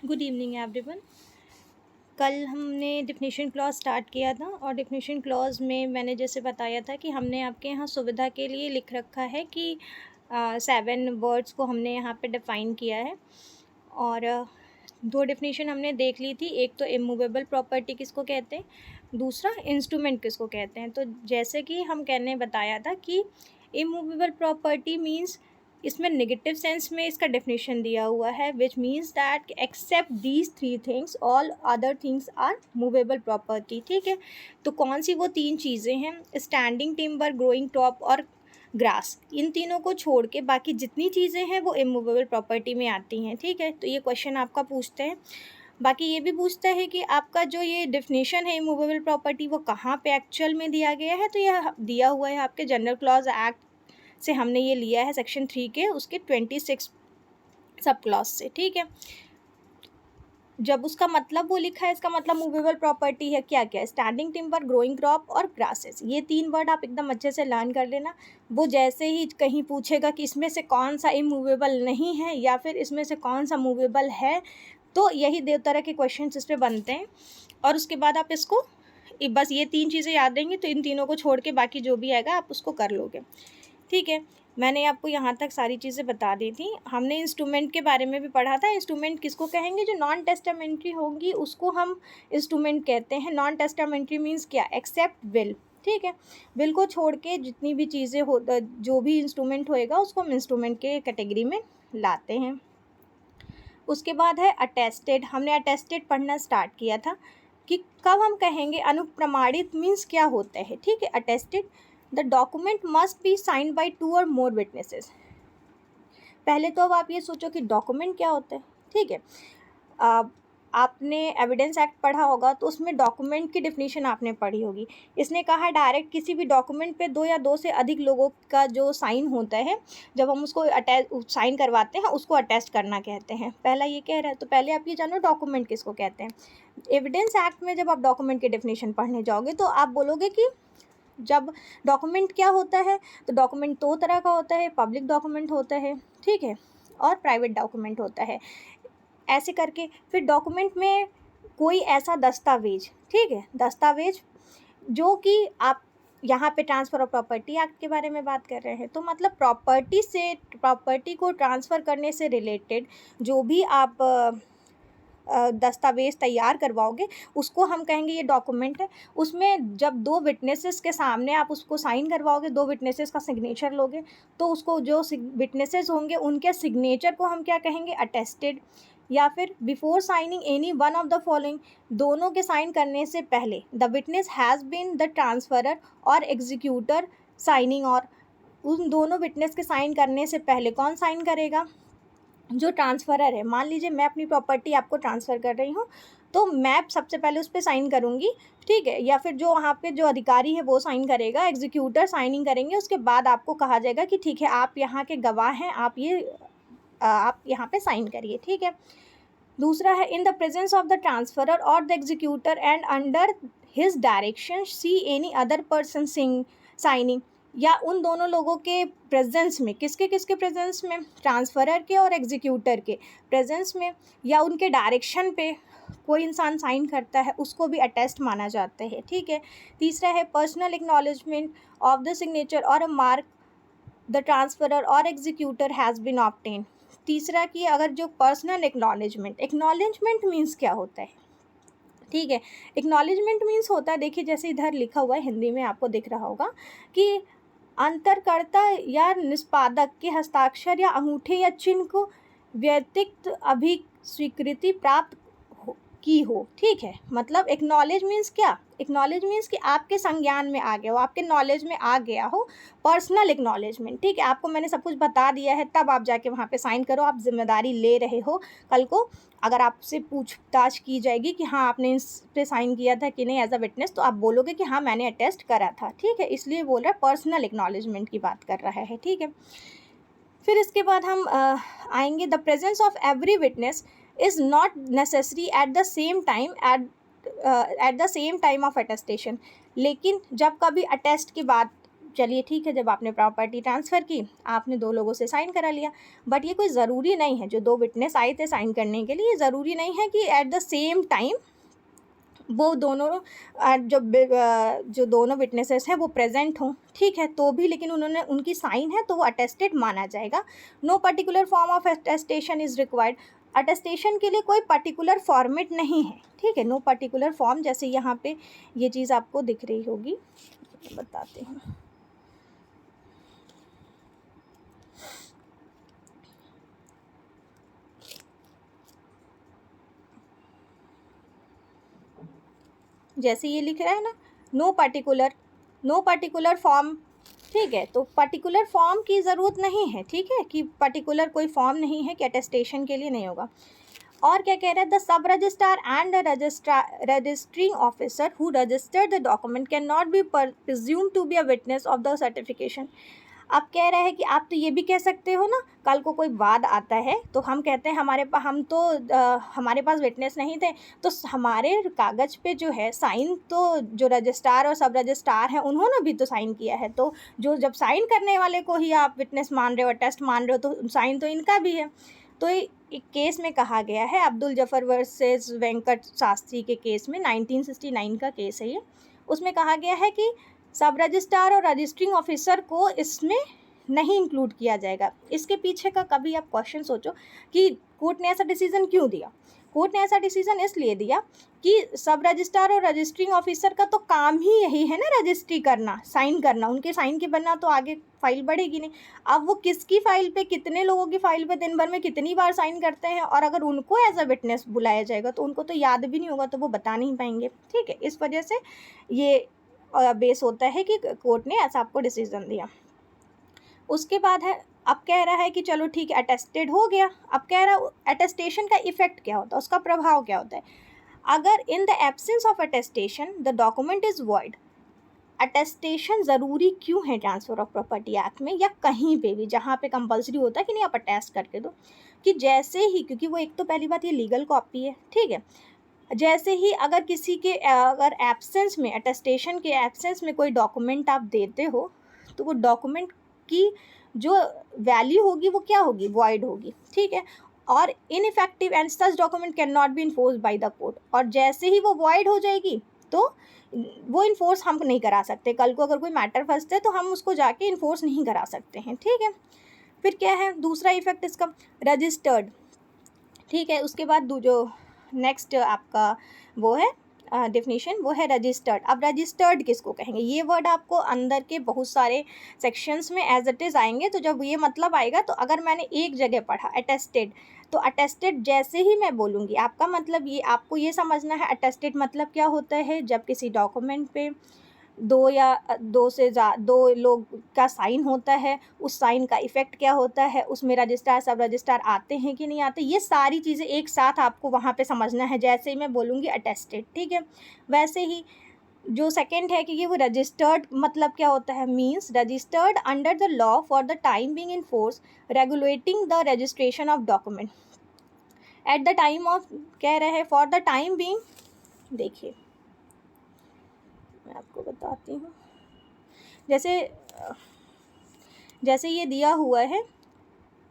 Good evening everyone. कल हमने definition clause start किया था और डिफिनीशन क्लॉज में मैंने जैसे बताया था कि हमने आपके यहाँ सुविधा के लिए लिख रखा है कि 7 वर्ड्स को हमने यहाँ पे डिफ़ाइन किया है और दो डिफिनीशन हमने देख ली थी। एक तो इमूवेबल प्रॉपर्टी किसको कहते हैं, दूसरा इंस्ट्रूमेंट किसको कहते हैं। तो जैसे कि हम कहने बताया था कि इमूवेबल प्रॉपर्टी मीन्स इसमें नेगेटिव सेंस में इसका डेफिनेशन दिया हुआ है which means that except these 3 things all other things are movable property. ठीक है, तो कौन सी वो 3 चीज़ें हैं, स्टैंडिंग टिम्बर, ग्रोइंग क्रॉप और ग्रास। इन तीनों को छोड़ के बाकी जितनी चीज़ें हैं वो इमूवेबल प्रॉपर्टी में आती हैं। ठीक है, तो ये क्वेश्चन आपका पूछते हैं। बाकी ये भी पूछता है कि आपका जो ये डेफिनेशन है इमूवेबल प्रॉपर्टी वो कहाँ पे एक्चुअल में दिया गया है। तो यह दिया हुआ है आपके जनरल क्लॉज एक्ट से, हमने ये लिया है सेक्शन 3 के उसके 26 सब क्लॉज से। ठीक है, जब उसका मतलब वो लिखा है, इसका मतलब मूवेबल प्रॉपर्टी है क्या क्या, स्टैंडिंग टिम्बर, ग्रोइंग क्रॉप और ग्रासेस। ये 3 वर्ड आप एकदम अच्छे से लर्न कर लेना। वो जैसे ही कहीं पूछेगा कि इसमें से कौन सा इमूवेबल नहीं है या फिर इसमें से कौन सा मूवेबल है, तो यही 2 तरह के क्वेश्चन इस पर बनते हैं। और उसके बाद आप इसको बस ये 3 चीज़ें याद रहेंगी तो इन तीनों को छोड़ के बाकी जो भी आएगा आप उसको कर लोगे। ठीक है, मैंने आपको यहाँ तक सारी चीज़ें बता दी थी। हमने इंस्ट्रूमेंट के बारे में भी पढ़ा था। इंस्ट्रूमेंट किसको कहेंगे, जो नॉन टेस्टामेंट्री होंगी उसको हम इंस्ट्रूमेंट कहते हैं। नॉन टेस्टामेंट्री मीन्स क्या, एक्सेप्ट विल। ठीक है, विल को छोड़ के जितनी भी चीज़ें हो, जो भी इंस्ट्रूमेंट होएगा उसको हम इंस्ट्रूमेंट के कैटेगरी में लाते हैं। उसके बाद है अटेस्टेड। हमने अटेस्टेड पढ़ना स्टार्ट किया था कि कब हम कहेंगे अनुप्रमाणित मीन्स क्या होता है। ठीक है, attested the document must be signed by 2 और मोर विटनेसेस। पहले तो अब आप ये सोचो कि डॉक्यूमेंट क्या होता है। ठीक है, आपने एविडेंस एक्ट पढ़ा होगा तो उसमें डॉक्यूमेंट की डेफिनेशन आपने पढ़ी होगी। इसने कहा डायरेक्ट किसी भी डॉक्यूमेंट पे 2 या 2 से अधिक लोगों का जो साइन होता है, जब हम उसको साइन करवाते हैं उसको अटेस्ट करना कहते हैं। पहला ये कह रहा है, तो पहले आप ये जानो डॉक्यूमेंट किसको कहते हैं। एविडेंस एक्ट में जब आप डॉक्यूमेंट की डेफिनेशन पढ़ने जाओगे तो आप बोलोगे कि जब डॉक्यूमेंट क्या होता है, तो डॉक्यूमेंट 2 तरह का होता है, पब्लिक डॉक्यूमेंट होता है, ठीक है, और प्राइवेट डॉक्यूमेंट होता है। ऐसे करके फिर डॉक्यूमेंट में कोई ऐसा दस्तावेज, ठीक है, दस्तावेज जो कि आप यहाँ पे ट्रांसफ़र ऑफ प्रॉपर्टी एक्ट के बारे में बात कर रहे हैं, तो मतलब प्रॉपर्टी को ट्रांसफ़र करने से रिलेटेड जो भी आप दस्तावेज़ तैयार करवाओगे उसको हम कहेंगे ये डॉक्यूमेंट है। उसमें जब 2 विटनेसेस के सामने आप उसको साइन करवाओगे, 2 विटनेसेस का सिग्नेचर लोगे, तो उसको जो विटनेसेस होंगे उनके सिग्नेचर को हम क्या कहेंगे, अटेस्टेड। या फिर before signing any one of the following, दोनों के साइन करने से पहले the witness has been the transferor और एग्जीक्यूटर साइनिंग। और उन दोनों विटनेस के साइन करने से पहले कौन साइन करेगा, जो ट्रांसफ़रर है। मान लीजिए मैं अपनी प्रॉपर्टी आपको ट्रांसफ़र कर रही हूँ, तो मैं सबसे पहले उस पर साइन करूँगी, ठीक है, या फिर जो वहाँ पे जो अधिकारी है वो साइन करेगा, एग्जीक्यूटर साइनिंग करेंगे। उसके बाद आपको कहा जाएगा कि ठीक है आप यहाँ के गवाह हैं, आप यहाँ पे साइन करिए। ठीक है, दूसरा है in the presence of the transferor और the executor and under his direction see any other person signing, या उन दोनों लोगों के प्रेजेंस में, किसके प्रेजेंस में, ट्रांसफरर के और एग्जीक्यूटर के प्रेजेंस में, या उनके डायरेक्शन पे कोई इंसान साइन करता है उसको भी अटेस्ट माना जाता है। ठीक है, तीसरा है personal acknowledgement of the signature और अ मार्क द ट्रांसफरर और एग्जीक्यूटर हैज़ बीन ऑब्टेन। तीसरा कि अगर जो पर्सनल एक्नॉलेजमेंट मीन्स क्या होता है। ठीक है, एक्नॉलेजमेंट मीन्स होता है, देखिए जैसे इधर लिखा हुआ है हिंदी में आपको दिख रहा होगा कि अंतरकर्ता या निष्पादक के हस्ताक्षर या अंगूठे या चिन्ह को व्यतिरिक्त स्वीकृति प्राप्त की हो। ठीक है, मतलब एक्नॉलेज मीन्स क्या, एक्नॉलेज मीन्स कि आपके संज्ञान में आ गया हो, आपके नॉलेज में आ गया हो, पर्सनल एक्नॉलेजमेंट। ठीक है, आपको मैंने सब कुछ बता दिया है तब आप जाके वहाँ पे साइन करो, आप जिम्मेदारी ले रहे हो। कल को अगर आपसे पूछताछ की जाएगी कि हाँ आपने इस पे साइन किया था कि नहीं एज अ विटनेस, तो आप बोलोगे कि हाँ मैंने अटेस्ट करा था। ठीक है, इसलिए बोल रहा है पर्सनल एक्नॉलेजमेंट की बात कर रहा है। ठीक है, फिर इसके बाद हम आएंगे the presence of every witness is not necessary at the same time of attestation. लेकिन जब कभी अटेस्ट की बात चलिए ठीक है, जब आपने प्रॉपर्टी ट्रांसफ़र की, आपने 2 लोगों से साइन करा लिया, बट ये कोई ज़रूरी नहीं है, जो 2 विटनेस आए थे साइन करने के लिए, ज़रूरी नहीं है कि एट द सेम टाइम वो दोनों जो दोनों विटनेसेस हैं वो प्रेजेंट हों, ठीक है, तो भी लेकिन उन्होंने उनकी साइन है तो वो अटेस्टेड माना जाएगा। No particular form of attestation is required. Attestation के लिए कोई पर्टिकुलर फॉर्मेट नहीं है, ठीक है, नो पर्टिकुलर फॉर्म, जैसे यहाँ पे ये चीज़ आपको दिख रही होगी, बताते हैं। जैसे ये लिख रहा है ना, नो पर्टिकुलर फॉर्म, ठीक है, तो पर्टिकुलर फॉर्म की ज़रूरत नहीं है, ठीक है, कि पर्टिकुलर कोई फॉर्म नहीं है कि अटेस्टेशन के लिए नहीं होगा। और क्या कह रहा है, the sub registrar and the registering officer who registered the document can not be presume to be a witness of the certification. अब कह रहा है कि आप तो ये भी कह सकते हो ना, कल को कोई वाद आता है तो हम कहते हैं हमारे पास विटनेस नहीं थे, तो हमारे कागज़ पे जो है साइन तो जो रजिस्ट्रार और सब रजिस्ट्रार हैं उन्होंने भी तो साइन किया है, तो जो जब साइन करने वाले को ही आप विटनेस मान रहे हो, टेस्ट मान रहे हो, तो साइन तो इनका भी है। तो एक केस में कहा गया है, अब्दुल जफ़र वर्सेस वेंकट शास्त्री के केस में, 1969 का केस है ये, उसमें कहा गया है कि सब रजिस्ट्रार और रजिस्ट्रिंग ऑफिसर को इसमें नहीं इंक्लूड किया जाएगा। इसके पीछे का कभी आप क्वेश्चन सोचो कि कोर्ट ने ऐसा डिसीजन क्यों दिया। कोर्ट ने ऐसा डिसीजन इसलिए दिया कि सब रजिस्ट्रार और रजिस्ट्रिंग ऑफिसर का तो काम ही यही है ना, रजिस्ट्री करना, साइन करना, उनके साइन के बिना तो आगे फाइल बढ़ेगी नहीं। अब वो किसकी फ़ाइल पे, कितने लोगों की फ़ाइल पे दिन भर में कितनी बार साइन करते हैं, और अगर उनको एज अ विटनेस बुलाया जाएगा तो उनको तो याद भी नहीं होगा, तो वो बता नहीं पाएंगे, ठीक है। इस वजह से ये बेस होता है कि कोर्ट ने ऐसा आपको डिसीजन दिया। उसके बाद है, अब कह रहा है कि चलो ठीक है, अटेस्टेड हो गया। अब कह रहा है अटेस्टेशन का इफेक्ट क्या होता है, उसका प्रभाव क्या होता है। अगर in the absence of attestation the document is void. Attestation ज़रूरी क्यों है ट्रांसफ़र ऑफ प्रॉपर्टी एक्ट में, या कहीं पे भी जहाँ पे कंपलसरी होता है कि नहीं आप अटेस्ट करके दो, कि जैसे ही, क्योंकि वो एक तो पहली बात ये लीगल कॉपी है, ठीक है, जैसे ही अगर किसी के अगर एब्सेंस में, अटेस्टेशन के एब्सेंस में कोई डॉक्यूमेंट आप देते हो, तो वो डॉक्यूमेंट की जो वैल्यू होगी वो क्या होगी, वॉइड होगी, ठीक है, और ineffective and such document can not B enforce by the court. और जैसे ही वो वॉइड हो जाएगी तो वो इन्फोर्स हम नहीं करा सकते, कल को अगर कोई मैटर फंसते तो हम उसको जाके इन्फोर्स नहीं करा सकते हैं, ठीक है। फिर क्या है दूसरा इफेक्ट इसका, रजिस्टर्ड, ठीक है। उसके बाद जो नेक्स्ट आपका वो है डेफिनेशन, वो है रजिस्टर्ड। अब रजिस्टर्ड किसको कहेंगे, ये वर्ड आपको अंदर के बहुत सारे सेक्शंस में एज इट इज़ आएंगे, तो जब ये मतलब आएगा, तो अगर मैंने एक जगह पढ़ा अटेस्टेड, तो अटेस्टेड जैसे ही मैं बोलूँगी, आपका मतलब ये, आपको ये समझना है अटेस्टेड मतलब क्या होता है। जब किसी डॉक्यूमेंट पे दो लोग का साइन होता है, उस साइन का इफ़ेक्ट क्या होता है, उसमें रजिस्ट्रार सब रजिस्ट्रार आते हैं कि नहीं आते, ये सारी चीज़ें एक साथ आपको वहाँ पे समझना है। जैसे ही मैं बोलूँगी अटेस्टेड, ठीक है, वैसे ही जो सेकंड है कि ये वो रजिस्टर्ड मतलब क्या होता है, means registered under the law for the time being in force regulating the registration of document at the time of, कह रहे हैं फॉर द टाइम बीइंग, देखिए मैं आपको बताती हूँ, जैसे ये दिया हुआ है,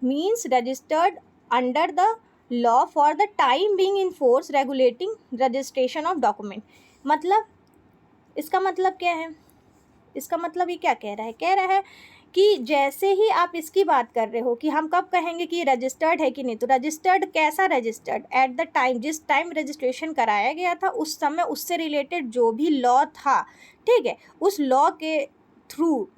means registered under the law for the time being in force regulating registration of document. मतलब इसका मतलब क्या है, इसका मतलब ये क्या कह रहा है कि जैसे ही आप इसकी बात कर रहे हो कि हम कब कहेंगे कि रजिस्टर्ड है कि नहीं, तो रजिस्टर्ड कैसा रजिस्टर्ड, एट द टाइम, जिस टाइम रजिस्ट्रेशन कराया गया था उस समय उससे रिलेटेड जो भी लॉ था, ठीक है, उस लॉ के through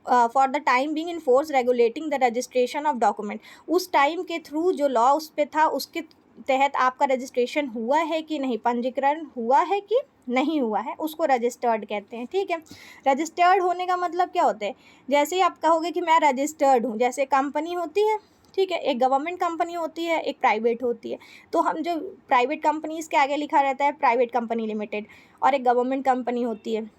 for the time being in force regulating the registration of document, उस टाइम के थ्रू जो लॉ उस पर था उसके तहत आपका रजिस्ट्रेशन हुआ है कि नहीं, पंजीकरण हुआ है कि नहीं हुआ है, उसको रजिस्टर्ड कहते हैं, ठीक है। रजिस्टर्ड होने का मतलब क्या होता है, जैसे ही आप कहोगे कि मैं रजिस्टर्ड हूँ, जैसे कंपनी होती है, ठीक है, एक गवर्नमेंट कंपनी होती है, एक प्राइवेट होती है, तो हम जो प्राइवेट कंपनीज़ के आगे लिखा रहता है प्राइवेट कंपनी लिमिटेड, और एक गवर्नमेंट कंपनी होती है,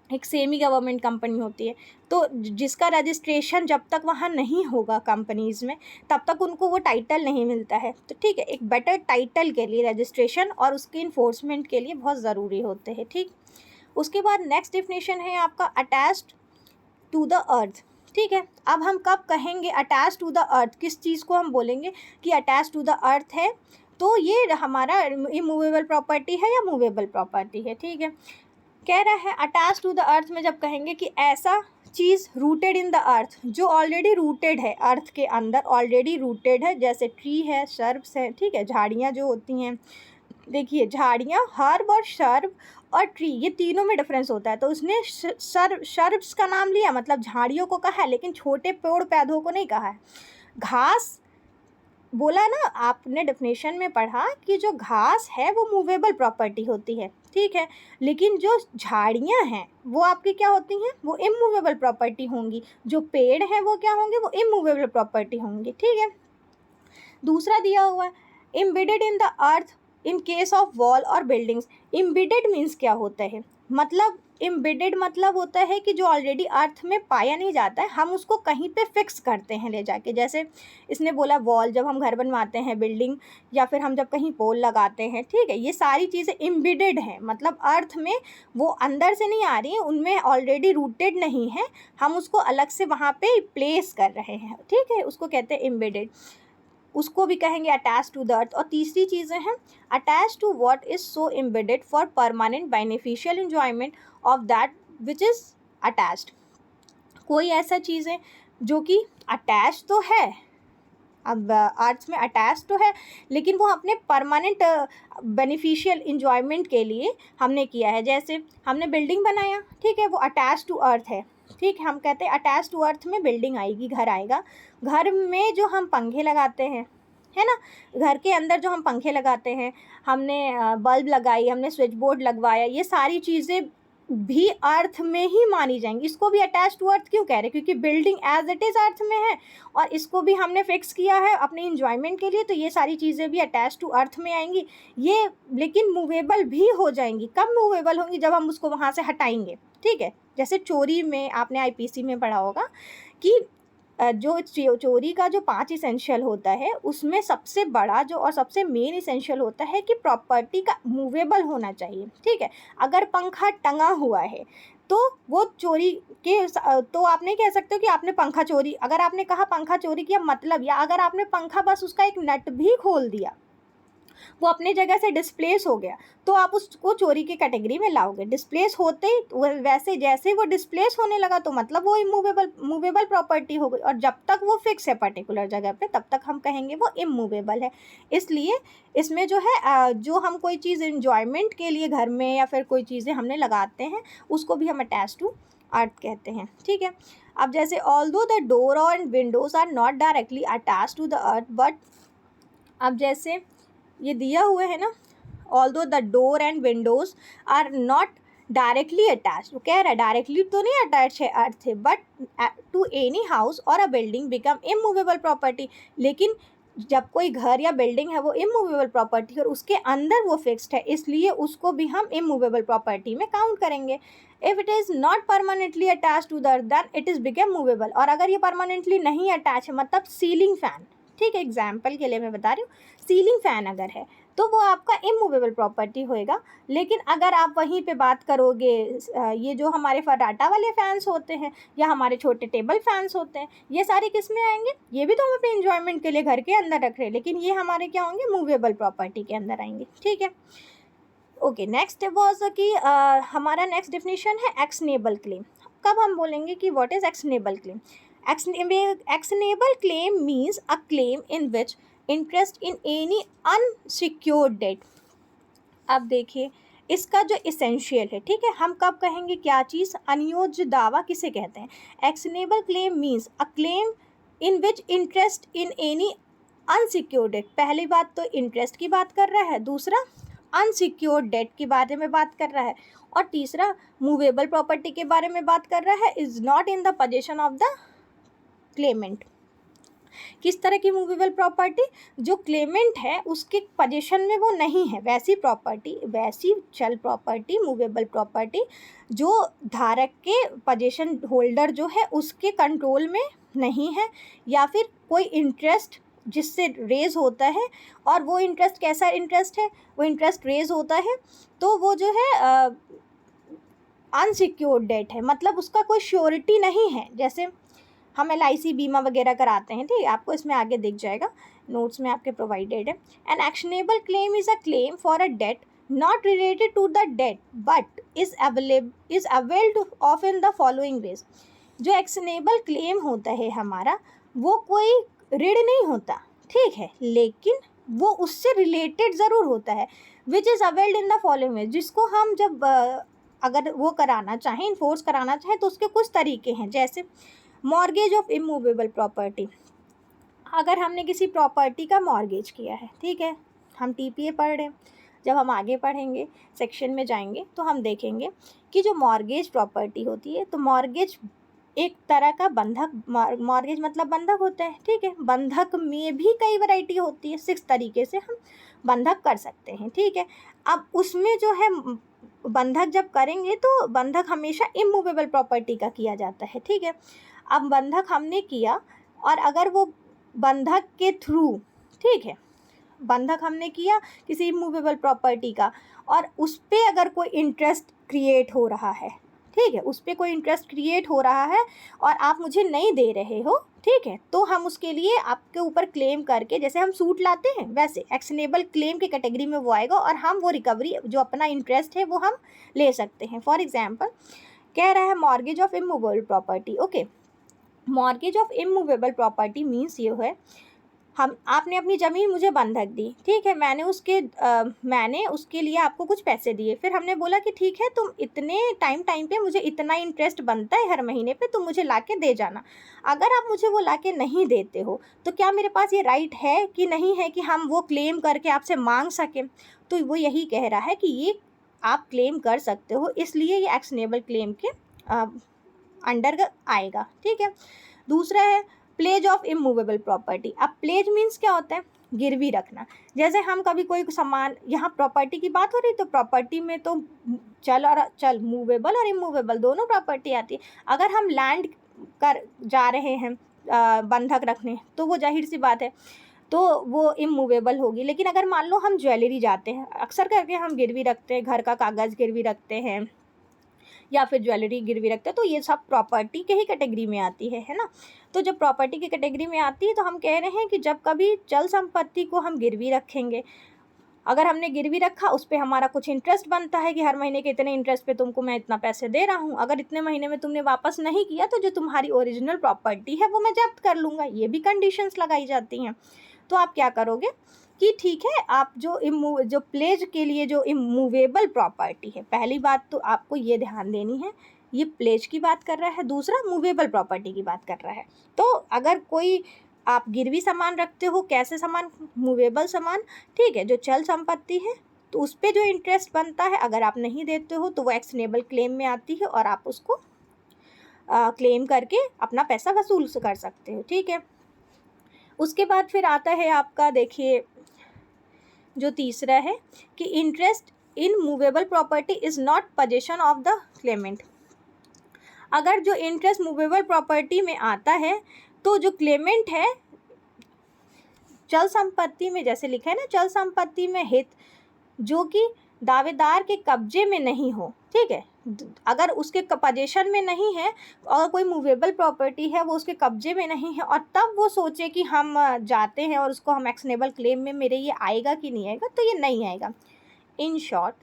एक सेमी गवर्नमेंट कंपनी होती है, तो जिसका रजिस्ट्रेशन जब तक वहाँ नहीं होगा कंपनीज़ में, तब तक उनको वो टाइटल नहीं मिलता है, तो ठीक है, एक बेटर टाइटल के लिए रजिस्ट्रेशन और उसके इन्फोर्समेंट के लिए बहुत ज़रूरी होते हैं, ठीक। उसके बाद नेक्स्ट डेफिनेशन है आपका अटैच्ड टू द अर्थ। ठीक है, अब हम कब कहेंगे अटैच टू द अर्थ, किस चीज़ को हम बोलेंगे कि अटैच टू द अर्थ है, तो ये हमारा इमूवेबल प्रॉपर्टी है या मूवेबल प्रॉपर्टी है। ठीक है, कह रहा है अटैच टू द अर्थ में जब कहेंगे कि ऐसा चीज़ रूटेड इन द अर्थ, जो ऑलरेडी रूटेड है अर्थ के अंदर, ऑलरेडी रूटेड है, जैसे ट्री है, शर्ब्स है। ठीक है, झाड़ियाँ जो होती हैं, देखिए झाड़ियाँ, हर्ब और शर्ब और ट्री, ये तीनों में डिफरेंस होता है। तो उसने शर्ब्स का नाम लिया, मतलब झाड़ियों को कहा है, लेकिन छोटे पेड़ पौधों को नहीं कहा है। घास बोला ना, आपने डेफिनेशन में पढ़ा कि जो घास है वो मूवेबल प्रॉपर्टी होती है। ठीक है, लेकिन जो झाड़ियाँ हैं वो आपकी क्या होती हैं, वो इमूवेबल प्रॉपर्टी होंगी। जो पेड़ हैं वो क्या होंगे, वो इमूवेबल प्रॉपर्टी होंगी। ठीक है, दूसरा दिया हुआ है embedded in the earth in case of wall और बिल्डिंग्स। एम्बेडेड मीन्स क्या होता है, मतलब एम्बेडेड मतलब होता है कि जो ऑलरेडी अर्थ में पाया नहीं जाता है, हम उसको कहीं पे फिक्स करते हैं ले जाके। जैसे इसने बोला वॉल, जब हम घर बनवाते हैं, बिल्डिंग, या फिर हम जब कहीं पोल लगाते हैं। ठीक है, ये सारी चीज़ें एम्बेडेड हैं, मतलब अर्थ में वो अंदर से नहीं आ रही हैं, उनमें ऑलरेडी रूटेड नहीं है, हम उसको अलग से वहाँ पे प्लेस कर रहे हैं। ठीक है, उसको कहते हैं एम्बेडेड, उसको भी कहेंगे अटैच टू द अर्थ। और तीसरी चीज़ें हैं attach to what is so embedded for permanent beneficial enjoyment of that which is attached. कोई ऐसा चीज़ है जो कि अटैच तो है, अब अर्थ में अटैच तो है, लेकिन वो अपने परमानेंट बेनिफिशियल इंजॉयमेंट के लिए हमने किया है। जैसे हमने बिल्डिंग बनाया, ठीक है, वो अटैच टू अर्थ है। ठीक है, हम कहते हैं अटैच टू अर्थ में बिल्डिंग आएगी, घर आएगा। घर में जो हम पंखे लगाते हैं, है ना, घर के अंदर जो हम पंखे लगाते हैं, हमने बल्ब लगाई, हमने स्विच बोर्ड लगवाया, ये सारी चीज़ें भी अर्थ में ही मानी जाएंगी। इसको भी अटैच टू अर्थ क्यों कह रहे हैं, क्योंकि बिल्डिंग एज इट इज़ अर्थ में है और इसको भी हमने फिक्स किया है अपने इंजॉयमेंट के लिए, तो ये सारी चीज़ें भी अटैच टू अर्थ में आएंगी। ये लेकिन मूवेबल भी हो जाएंगी। कब मूवेबल होंगी, जब हम उसको वहाँ से हटाएंगे। ठीक है, जैसे चोरी में आपने आईपीसी में पढ़ा होगा कि जो चोरी का जो 5 इसेंशियल होता है, उसमें सबसे बड़ा जो और सबसे मेन इसेंशियल होता है कि प्रॉपर्टी का मूवेबल होना चाहिए। ठीक है, अगर पंखा टंगा हुआ है तो वो चोरी के तो आप नहीं कह सकते हो कि आपने पंखा चोरी, अगर आपने कहा पंखा चोरी किया मतलब, या अगर आपने पंखा बस उसका एक नट भी खोल दिया, वो अपने जगह से डिस्प्लेस हो गया, तो आप उसको चोरी की कैटेगरी में लाओगे। डिस्प्लेस होते ही वैसे जैसे वो डिस्प्लेस होने लगा तो मतलब वो मूवेबल प्रॉपर्टी हो गई, और जब तक वो फिक्स है पर्टिकुलर जगह पे तब तक हम कहेंगे वो इमूवेबल है। इसलिए इसमें जो है जो हम कोई चीज़ इंजॉयमेंट के लिए घर में या फिर कोई चीज़ें हमने लगाते हैं, उसको भी हम अटैच टू अर्थ कहते हैं। ठीक है, अब जैसे ऑल्दो द डोर और windows are not directly attach to the earth, but अब जैसे ये दिया हुआ है ना, although the door and windows are not directly attach, वो कह रहा है डायरेक्टली तो नहीं अटैच है अर्थ से, बट टू एनी हाउस और अ बिल्डिंग बिकम इमूवेबल प्रॉपर्टी। लेकिन जब कोई घर या बिल्डिंग है वो इमूवेबल प्रॉपर्टी और उसके अंदर वो फिक्स्ड है, इसलिए उसको भी हम इमूवेबल प्रॉपर्टी में काउंट करेंगे। If it is not permanently attach to the earth then it is become movable. और अगर ये परमानेंटली नहीं अटैच है, मतलब सीलिंग फैन, ठीक है, एग्जाम्पल के लिए मैं बता रही हूँ, सीलिंग फैन अगर है तो वो आपका इमूवेबल प्रॉपर्टी होएगा। लेकिन अगर आप वहीं पे बात करोगे ये जो हमारे फर्राटा वाले फैंस होते हैं या हमारे छोटे टेबल फैंस होते हैं, ये सारे किस में आएंगे, ये भी तो हम अपने इंजॉयमेंट के लिए घर के अंदर रख रहे हैं, लेकिन ये हमारे क्या होंगे, मूवेबल प्रॉपर्टी के अंदर आएंगे। ठीक है, ओके, नेक्स्ट वॉज कि हमारा नेक्स्ट डेफिनेशन है एक्शनेबल क्लेम। कब हम बोलेंगे कि what is actionable claim. Actionable claim means a claim in which interest in any unsecured debt। अब देखिए इसका जो इसेंशियल है, ठीक है, हम कब कहेंगे क्या चीज़, अनियोज्य दावा किसे कहते हैं। Actionable claim means a claim in which interest in any unsecured debt. पहली बात तो इंटरेस्ट की बात कर रहा है, दूसरा अनसिक्योर्ड डेट के बारे में बात कर रहा है, और तीसरा मूवेबल प्रॉपर्टी के बारे में बात कर रहा है, is not in the possession of the Clement. किस तरह की मूवेबल प्रॉपर्टी, जो क्लेमेंट है उसके पोजीशन में वो नहीं है, वैसी प्रॉपर्टी, वैसी चल प्रॉपर्टी, मूवेबल प्रॉपर्टी जो धारक के पोजीशन होल्डर जो है उसके कंट्रोल में नहीं है, या फिर कोई इंटरेस्ट जिससे रेज होता है, और वो इंटरेस्ट कैसा इंटरेस्ट है, वो इंटरेस्ट रेज होता है तो वो जो है अनसिक्योर्ड डेट है, मतलब उसका कोई श्योरिटी नहीं है। जैसे हम LIC बीमा वगैरह कराते हैं, ठीक है, आपको इसमें आगे दिख जाएगा, नोट्स में आपके प्रोवाइडेड है। An actionable claim is a claim for a debt not related to the debt but is availed of in the following ways. जो एक्शनेबल क्लेम होता है हमारा, वो कोई ऋण नहीं होता, ठीक है, लेकिन वो उससे रिलेटेड ज़रूर होता है। Which is availed in the following veg, जिसको हम जब अगर वो कराना चाहें, इन्फोर्स कराना चाहें, तो उसके कुछ तरीके हैं। जैसे मॉर्गेज ऑफ इमूवेबल प्रॉपर्टी, अगर हमने किसी प्रॉपर्टी का मॉर्गेज किया है, ठीक है, हम TPA पढ़ रहे हैं, जब हम आगे पढ़ेंगे सेक्शन में जाएंगे तो हम देखेंगे कि जो मॉर्गेज प्रॉपर्टी होती है, तो मॉर्गेज एक तरह का बंधक, मॉर्गेज मतलब बंधक होता है, ठीक है। बंधक में भी कई वैरायटी होती है, 6 तरीके से हम बंधक कर सकते हैं, ठीक है। अब उसमें जो है बंधक जब करेंगे तो बंधक हमेशा इमूवेबल प्रॉपर्टी का किया जाता है, ठीक है। अब बंधक हमने किया और अगर वो बंधक के थ्रू, ठीक है, बंधक हमने किया किसी इमूवेबल प्रॉपर्टी का और उस पर अगर कोई इंटरेस्ट क्रिएट हो रहा है, ठीक है, उस पर कोई इंटरेस्ट क्रिएट हो रहा है और आप मुझे नहीं दे रहे हो, ठीक है, तो हम उसके लिए आपके ऊपर क्लेम करके, जैसे हम सूट लाते हैं वैसे एक्शनेबल क्लेम की कैटेगरी में वो आएगा और हम वो रिकवरी जो अपना इंटरेस्ट है वो हम ले सकते हैं। फॉर एग्जाम्पल कह रहा है mortgage of immovable property, okay. Mortgage of immovable property means ये है, आपने अपनी ज़मीन मुझे बंधक दी, ठीक है, मैंने उसके लिए आपको कुछ पैसे दिए, फिर हमने बोला कि ठीक है, तुम इतने टाइम पे मुझे इतना इंटरेस्ट बनता है हर महीने पे, तुम मुझे लाके दे जाना। अगर आप मुझे वो लाके नहीं देते हो तो क्या मेरे पास ये राइट है कि नहीं है कि हम वो क्लेम करके आपसे मांग सकें? तो वो यही कह रहा है कि ये आप क्लेम कर सकते हो, इसलिए ये एक्शनेबल क्लेम के अंडर आएगा, ठीक है। दूसरा है प्लेज ऑफ इमूवेबल प्रॉपर्टी। अब प्लेज मीन्स क्या होता है? गिरवी रखना। जैसे हम कभी कोई सामान, यहाँ प्रॉपर्टी की बात हो रही, तो प्रॉपर्टी में तो चल मूवेबल और इमूवेबल दोनों प्रॉपर्टी आती है। अगर हम लैंड कर जा रहे हैं बंधक रखने, तो वो जाहिर सी बात है, तो वो इमूवेबल होगी। लेकिन अगर मान लो हम ज्वेलरी जाते हैं, अक्सर करके हम गिरवी रखते हैं, घर का कागज़ गिरवी रखते हैं या फिर ज्वेलरी गिरवी रखते हैं, तो ये सब प्रॉपर्टी के ही कैटेगरी में आती है ना। तो जब प्रॉपर्टी की कैटेगरी में आती है तो हम कह रहे हैं कि जब कभी चल संपत्ति को हम गिरवी रखेंगे, अगर हमने गिरवी रखा, उस पर हमारा कुछ इंटरेस्ट बनता है कि हर महीने के इतने इंटरेस्ट पे तुमको मैं इतना पैसे दे रहा हूँ, अगर इतने महीने में तुमने वापस नहीं किया तो जो तुम्हारी ओरिजिनल प्रॉपर्टी है वो मैं जब्त कर लूँगा। ये भी कंडीशंस लगाई जाती हैं। तो आप क्या करोगे कि ठीक है, आप जो प्लेज के लिए जो इमूवेबल प्रॉपर्टी है, पहली बात तो आपको ये ध्यान देनी है, ये प्लेज की बात कर रहा है, दूसरा मूवेबल प्रॉपर्टी की बात कर रहा है। तो अगर कोई आप गिरवी सामान रखते हो, कैसे सामान? मूवेबल सामान, ठीक है, जो चल संपत्ति है, तो उस पर जो इंटरेस्ट बनता है, अगर आप नहीं देते हो तो वो एक्शनेबल क्लेम में आती है और आप उसको क्लेम करके अपना पैसा वसूल कर सकते हो, ठीक है। उसके बाद फिर आता है आपका, देखिए जो तीसरा है कि interest in movable property is not possession of the Clement. अगर जो इंटरेस्ट मूवेबल प्रॉपर्टी में आता है तो जो क्लेमेंट है, चल संपत्ति में जैसे लिखा है ना, चल संपत्ति में हित जो कि दावेदार के कब्जे में नहीं हो, ठीक है, अगर उसके पोजीशन में नहीं है और कोई मूवेबल प्रॉपर्टी है वो उसके कब्जे में नहीं है और तब वो सोचे कि हम जाते हैं और उसको हम एक्शनेबल क्लेम में मेरे ये आएगा कि नहीं आएगा, तो ये नहीं आएगा। इन शॉर्ट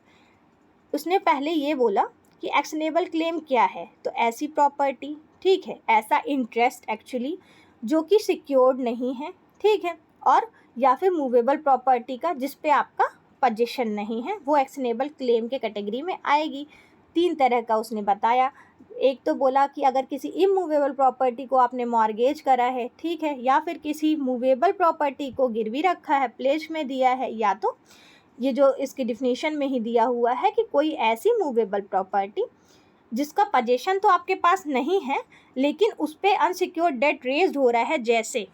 उसने पहले ये बोला कि एक्शनेबल क्लेम क्या है, तो ऐसी प्रॉपर्टी, ठीक है, ऐसा इंटरेस्ट एक्चुअली जो कि सिक्योर्ड नहीं है, ठीक है, और या फिर मूवेबल प्रॉपर्टी का जिस पे आपका पोजीशन नहीं है, वो एक्शनेबल क्लेम के कैटेगरी में आएगी। 3 तरह का उसने बताया। एक तो बोला कि अगर किसी इमूवेबल प्रॉपर्टी को आपने मॉर्गेज करा है, ठीक है, या फिर किसी मूवेबल प्रॉपर्टी को गिरवी रखा है, प्लेज में दिया है, या तो ये जो इसकी डिफिनीशन में ही दिया हुआ है कि कोई ऐसी मूवेबल प्रॉपर्टी जिसका पोजीशन तो आपके पास नहीं है लेकिन उस पर अनसिक्योर्ड डेट रेज्ड हो रहा है। जैसे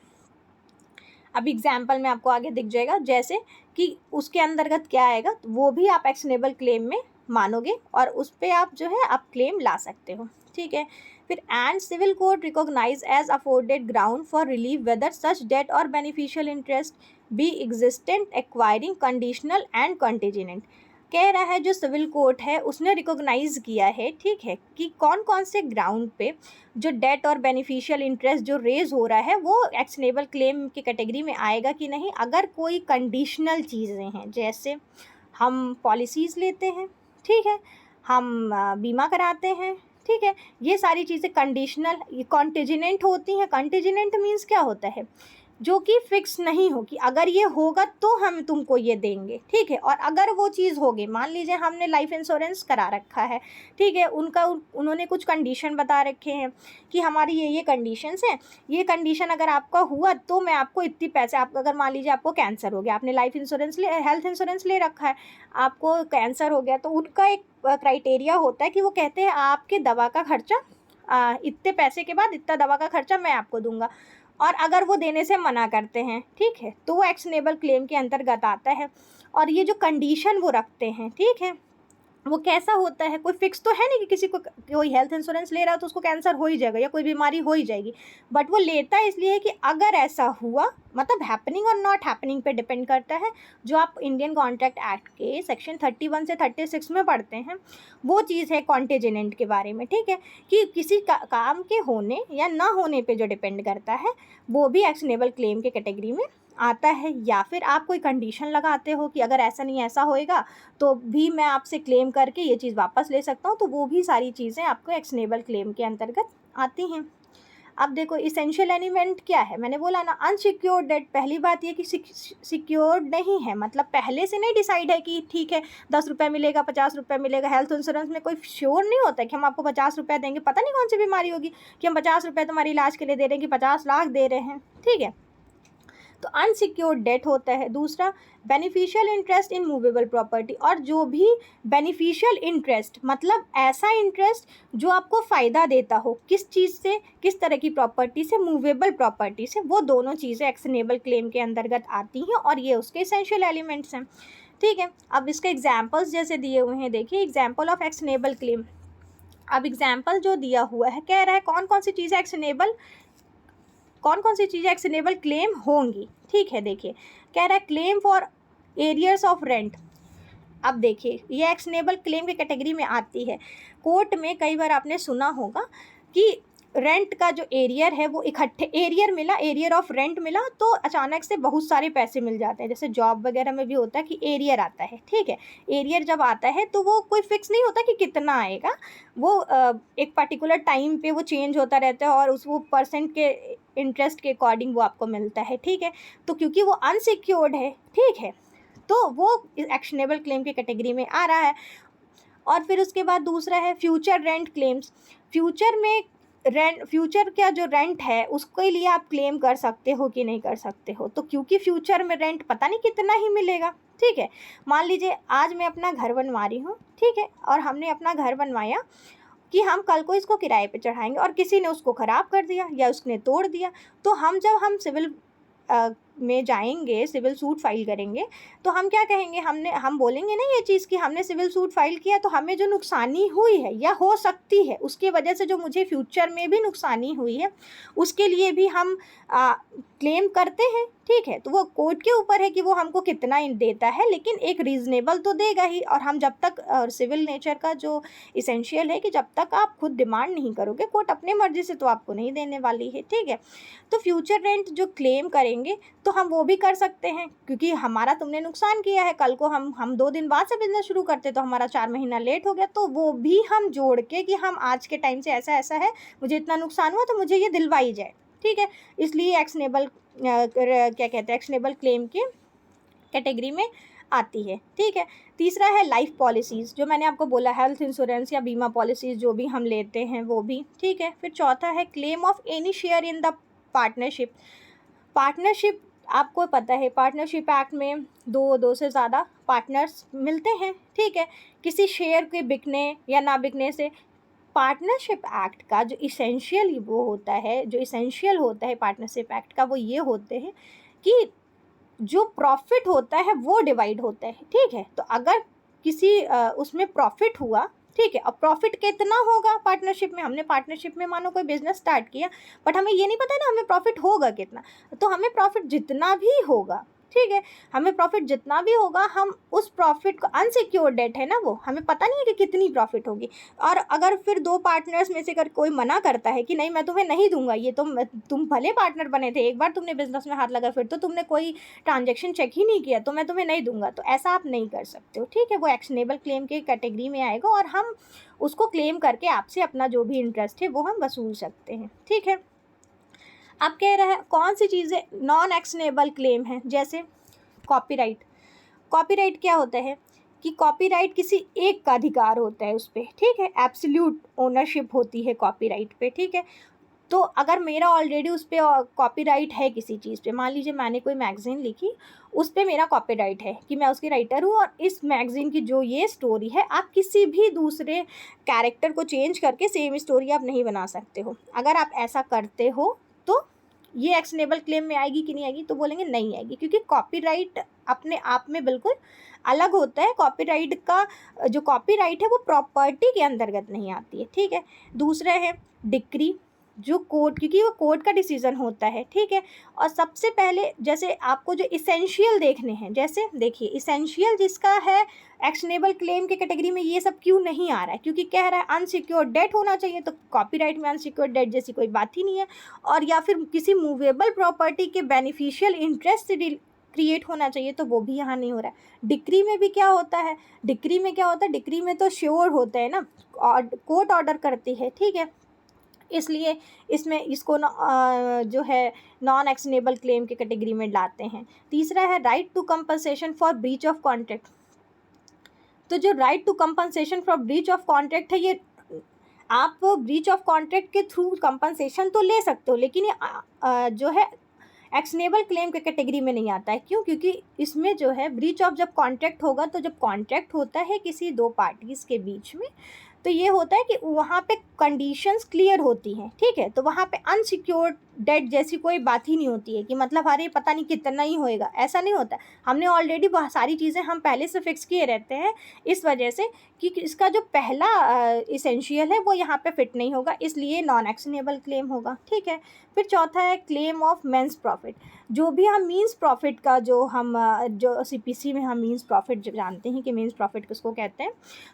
अब एग्जाम्पल में आपको आगे दिख जाएगा, जैसे कि उसके अंतर्गत क्या आएगा, तो वो भी आप एक्शनेबल क्लेम में मानोगे और उस पर आप जो है आप क्लेम ला सकते हो, ठीक है। फिर and civil code recognise as afforded ground for relief whether such debt और beneficial interest be existent acquiring conditional and contingent. कह रहा है जो सिविल कोर्ट है उसने रिकॉग्नाइज किया है, ठीक है, कि कौन कौन से ग्राउंड पे जो डेट और बेनिफिशियल इंटरेस्ट जो रेज हो रहा है वो एक्शनेबल क्लेम की कैटेगरी में आएगा कि नहीं। अगर कोई कंडीशनल चीज़ें हैं, जैसे हम पॉलिसीज़ लेते हैं, ठीक है, हम बीमा कराते हैं, ठीक है, ये सारी चीज़ें कंडीशनल कॉन्टिजेंट होती हैं। कॉन्टिजेंट मीन्स क्या होता है, जो कि फिक्स नहीं हो कि अगर ये होगा तो हम तुमको ये देंगे, ठीक है। और अगर वो चीज़ होगी, मान लीजिए हमने लाइफ इंश्योरेंस करा रखा है, ठीक है, उन्होंने कुछ कंडीशन बता रखे हैं कि हमारी ये कंडीशंस हैं, ये कंडीशन अगर आपका हुआ तो मैं आपको इतनी पैसे, आप अगर मान लीजिए आपको कैंसर हो गया, आपने लाइफ इंश्योरेंस हेल्थ इंश्योरेंस ले रखा है, आपको कैंसर हो गया, तो उनका एक क्राइटेरिया होता है कि वो कहते हैं आपके दवा का खर्चा इतने पैसे के बाद इतना दवा का खर्चा मैं आपको दूंगा। और अगर वो देने से मना करते हैं, ठीक है, तो वो एक्शनेबल क्लेम के अंतर्गत आता है। और ये जो कंडीशन वो रखते हैं, ठीक है, वो कैसा होता है, कोई फिक्स तो है नहीं कि किसी को कोई हेल्थ इंश्योरेंस ले रहा है तो उसको कैंसर हो ही जाएगा या कोई बीमारी हो ही जाएगी, बट वो लेता है इसलिए कि अगर ऐसा हुआ, मतलब हैपनिंग और नॉट हैपनिंग पे डिपेंड करता है। जो आप इंडियन कॉन्ट्रैक्ट एक्ट के सेक्शन 31 से 36 में पढ़ते हैं वो चीज़ है कॉन्टिजेंट के बारे में, ठीक है, कि किसी काम के होने या ना होने पे जो डिपेंड करता है वो भी एक्शनेबल क्लेम के कैटेगरी में आता है। या फिर आप कोई कंडीशन लगाते हो कि अगर ऐसा नहीं ऐसा होएगा तो भी मैं आपसे क्लेम करके ये चीज़ वापस ले सकता हूँ, तो वो भी सारी चीज़ें आपको एक्शनेबल क्लेम के अंतर्गत आती हैं। अब देखो इसेंशियल एलिमेंट क्या है, मैंने बोला ना अनसिक्योर्ड डेट। पहली बात ये कि सिक्योर्ड नहीं है, मतलब पहले से नहीं डिसाइड है कि ठीक है 10 रुपये मिलेगा 50 रुपये मिलेगा। हेल्थ इंश्योरेंस में कोई श्योर नहीं होता है कि हम आपको 50 रुपये देंगे, पता नहीं कौन सी बीमारी होगी कि हम 50 रुपये तुम्हारे इलाज के लिए दे रहे हैं कि 50 लाख दे रहे हैं, ठीक है। तो अनसिक्योर्ड डेट होता है। दूसरा beneficial interest in movable property, और जो भी बेनिफिशियल इंटरेस्ट मतलब ऐसा इंटरेस्ट जो आपको फ़ायदा देता हो, किस चीज़ से, किस तरह की प्रॉपर्टी से, मूवेबल प्रॉपर्टी से, वो दोनों चीज़ें एक्शनेबल क्लेम के अंतर्गत आती हैं और ये उसके एसेंशियल एलिमेंट्स हैं, ठीक है। अब इसके एग्जाम्पल्स जैसे दिए हुए हैं, देखिए एग्जाम्पल ऑफ एक्शनेबल क्लेम। अब एग्जाम्पल जो दिया हुआ है कह रहा है कौन कौन सी चीज़ें एक्शनेबल क्लेम होंगी, ठीक है। देखिए कह रहा है claim for arrears of rent. अब देखिए ये एक्शनेबल क्लेम की कैटेगरी में आती है। कोर्ट में कई बार आपने सुना होगा कि रेंट का जो एरियर है वो इकट्ठे एरियर ऑफ रेंट मिला तो अचानक से बहुत सारे पैसे मिल जाते हैं। जैसे जॉब वगैरह में भी होता है कि एरियर आता है, ठीक है। एरियर जब आता है तो वो कोई फिक्स नहीं होता कि कितना आएगा, वो एक पर्टिकुलर टाइम पे वो चेंज होता रहता है और उस वो परसेंट के इंटरेस्ट के अकॉर्डिंग वो आपको मिलता है, ठीक है। तो क्योंकि वो अनसिक्योर्ड है, ठीक है, तो वो एक्शनेबल क्लेम की कैटेगरी में आ रहा है। और फिर उसके बाद दूसरा है फ्यूचर रेंट क्लेम्स। फ्यूचर का जो रेंट है उसके लिए आप क्लेम कर सकते हो कि नहीं कर सकते हो। तो क्योंकि फ्यूचर में रेंट पता नहीं कितना ही मिलेगा, ठीक है। मान लीजिए आज मैं अपना घर बनवा रही हूँ, ठीक है, और हमने अपना घर बनवाया कि हम कल को इसको किराए पे चढ़ाएंगे और किसी ने उसको ख़राब कर दिया या उसने तोड़ दिया, तो जब हम सिविल में जाएंगे, सिविल सूट फाइल करेंगे, तो हम क्या कहेंगे, हम बोलेंगे ना ये चीज़ कि हमने सिविल सूट फाइल किया तो हमें जो नुकसानी हुई है या हो सकती है उसके वजह से जो मुझे फ्यूचर में भी नुकसानी हुई है उसके लिए भी हम क्लेम करते हैं, ठीक है। तो वो कोर्ट के ऊपर है कि वो हमको कितना देता है, लेकिन एक रीज़नेबल तो देगा ही। और हम जब तक सिविल नेचर का जो इसेंशियल है कि जब तक आप खुद डिमांड नहीं करोगे कोर्ट अपने मर्जी से तो आपको नहीं देने वाली है, ठीक है। तो फ्यूचर रेंट जो क्लेम करेंगे तो हम वो भी कर सकते हैं क्योंकि हमारा तुमने नुकसान किया है, कल को हम 2 दिन बाद से बिजनेस शुरू करते तो हमारा 4 महीना लेट हो गया, तो वो भी हम जोड़ के कि हम आज के टाइम से ऐसा ऐसा है, मुझे इतना नुकसान हुआ तो मुझे ये दिलवाई जाए, ठीक है। इसलिए एक्शनेबल क्लेम के कैटेगरी में आती है, ठीक है। तीसरा है लाइफ पॉलिसीज़, जो मैंने आपको बोला हेल्थ इंश्योरेंस या बीमा पॉलिसीज़ जो भी हम लेते हैं वो भी, ठीक है। फिर चौथा है claim of any share in the partnership. आपको पता है पार्टनरशिप एक्ट में दो से ज़्यादा पार्टनर्स मिलते हैं, ठीक है। किसी शेयर के बिकने या ना बिकने से पार्टनरशिप एक्ट का जो इसेंशियल होता है पार्टनरशिप एक्ट का, वो ये होते हैं कि जो प्रॉफिट होता है वो डिवाइड होता है, ठीक है। तो अगर किसी उसमें प्रॉफिट हुआ, ठीक है, अब प्रॉफिट कितना होगा पार्टनरशिप में, हमने पार्टनरशिप में मानो कोई बिजनेस स्टार्ट किया बट हमें ये नहीं पता ना हमें प्रॉफिट होगा कितना, तो हमें प्रॉफिट जितना भी होगा ठीक है, हमें प्रॉफिट जितना भी होगा हम उस प्रॉफिट को, अनसिक्योर्ड डेट है ना वो, हमें पता नहीं है कि कितनी प्रॉफिट होगी। और अगर फिर दो पार्टनर्स में से अगर कोई मना करता है कि नहीं मैं तुम्हें नहीं दूंगा, ये तुम भले पार्टनर बने थे, एक बार तुमने बिजनेस में हाथ लगा, फिर तो तुमने कोई ट्रांजेक्शन चेक ही नहीं किया, तो मैं तुम्हें नहीं दूंगा, तो ऐसा आप नहीं कर सकते हो। ठीक है, वो एक्शनेबल क्लेम के कैटेगरी में आएगा और हम उसको क्लेम करके आपसे अपना जो भी इंटरेस्ट है वो हम वसूल सकते हैं। ठीक है, अब कह रहा है कौन सी चीज़ें नॉन एक्शनेबल क्लेम है, जैसे कॉपीराइट। कॉपीराइट क्या होता है कि कॉपीराइट किसी एक का अधिकार होता है उस पर, ठीक है, एब्सोल्यूट ओनरशिप होती है कॉपीराइट पे। ठीक है, तो अगर मेरा ऑलरेडी उस पर कॉपीराइट है किसी चीज़ पे, मान लीजिए मैंने कोई मैगज़ीन लिखी, उस पर मेरा कॉपीराइट है कि मैं उसकी राइटर हूँ और इस मैगज़ीन की जो ये स्टोरी है, आप किसी भी दूसरे कैरेक्टर को चेंज करके सेम स्टोरी आप नहीं बना सकते हो। अगर आप ऐसा करते हो तो ये एक्शनेबल क्लेम में आएगी कि नहीं आएगी, तो बोलेंगे नहीं आएगी, क्योंकि कॉपीराइट अपने आप में बिल्कुल अलग होता है। कॉपीराइट का जो कॉपीराइट है वो प्रॉपर्टी के अंतर्गत नहीं आती है। ठीक है, दूसरा है डिक्री, जो कोर्ट, क्योंकि वो कोर्ट का डिसीजन होता है। ठीक है, और सबसे पहले जैसे आपको जो इसेंशियल देखने हैं, जैसे देखिए इसेंशियल जिसका है एक्शनेबल क्लेम के कैटेगरी में, ये सब क्यों नहीं आ रहा है, क्योंकि कह रहा है अनसिक्योर्ड डेट होना चाहिए, तो कॉपीराइट में अनसिक्योर्ड डेट जैसी कोई बात ही नहीं है। और या फिर किसी मूवेबल प्रॉपर्टी के बेनिफिशियल इंटरेस्ट से क्रिएट होना चाहिए, तो वो भी यहाँ नहीं हो रहा है। डिक्री में भी क्या होता है, डिक्री में क्या होता है, डिक्री में तो श्योर होता है ना, और कोर्ट ऑर्डर करती है। ठीक है, इसलिए इसमें इसको जो है नॉन एक्शनेबल क्लेम के कैटेगरी में लाते हैं। तीसरा है right to compensation for breach of contract. तो जो right to compensation for breach of contract है, ये आप ब्रीच ऑफ कॉन्ट्रैक्ट के थ्रू कंपनसेशन तो ले सकते हो, लेकिन ये जो है एक्शनेबल क्लेम के कैटेगरी में नहीं आता है। क्यों? क्योंकि इसमें जो है ब्रीच ऑफ जब कॉन्ट्रैक्ट होगा, तो जब कॉन्ट्रैक्ट होता है किसी दो पार्टीज़ के बीच में, तो ये होता है कि वहाँ पे कंडीशंस क्लियर होती हैं। ठीक है, तो वहाँ पे अनसिक्योर्ड डेट जैसी कोई बात ही नहीं होती है कि मतलब अरे पता नहीं कितना ही होएगा, ऐसा नहीं होता। हमने ऑलरेडी बहुत सारी चीज़ें हम पहले से फिक्स किए रहते हैं, इस वजह से कि इसका जो पहला इसेंशियल है वो यहाँ पे फिट नहीं होगा, इसलिए नॉन एक्शनेबल क्लेम होगा। ठीक है, फिर चौथा है क्लेम ऑफ मेंस प्रॉफिट। जो भी हम मीन्स प्रॉफिट का जो सीपीसी में हम मीन्स प्रॉफिट जानते हैं कि मीन्स प्रॉफिट किसको कहते हैं,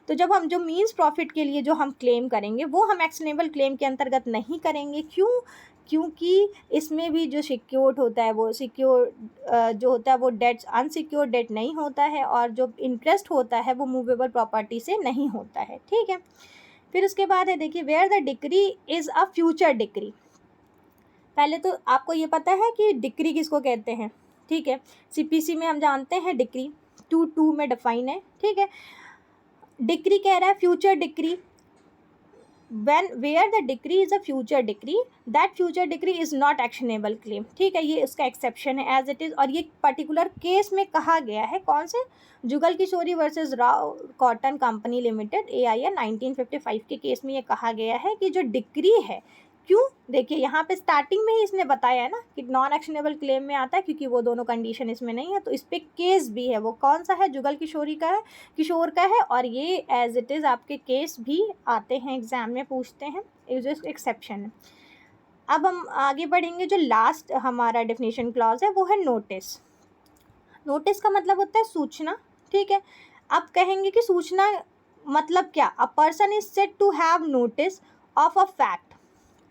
तो जब हम जो मीन्स प्रॉफिट के लिए जो हम क्लेम करेंगे वो हम एक्शनेबल क्लेम के अंतर्गत नहीं करेंगे। क्यों? क्योंकि इसमें भी जो सिक्योर्ड होता है, वो सिक्योर जो होता है वो डेट्स अनसिक्योर्ड डेट नहीं होता है, और जो इंटरेस्ट होता है वो मूवेबल प्रॉपर्टी से नहीं होता है। ठीक है, फिर उसके बाद है देखिए where the decree is a future decree. पहले तो आपको ये पता है कि डिक्री किसको कहते हैं। ठीक है, सीपीसी में हम जानते हैं डिक्री 2(2) में डिफाइन है। ठीक है, डिक्री कह रहा है future decree, where the decree is a future decree, that future decree is not actionable claim। ठीक है, ये उसका एक्सेप्शन है एज इट इज़, और ये पर्टिकुलर केस में कहा गया है, कौन से, Jugal Kishori versus Rao cotton company limited AIR 1955 के केस में ये कहा गया है कि जो डिक्री है, क्यों, देखिए यहाँ पे स्टार्टिंग में ही इसने बताया है ना कि नॉन एक्शनेबल क्लेम में आता है, क्योंकि वो दोनों कंडीशन इसमें नहीं है। तो इस पर केस भी है, वो कौन सा है, जुगल किशोरी का है, किशोर का है, और ये एज इट इज़ आपके केस भी आते हैं, एग्जाम में पूछते हैं, ये एक्सेप्शन है। अब हम आगे बढ़ेंगे, जो लास्ट हमारा डेफिनेशन क्लॉज है वो है नोटिस। नोटिस का मतलब होता है सूचना। ठीक है, अब कहेंगे कि सूचना मतलब क्या, a person is said to have notice of a fact.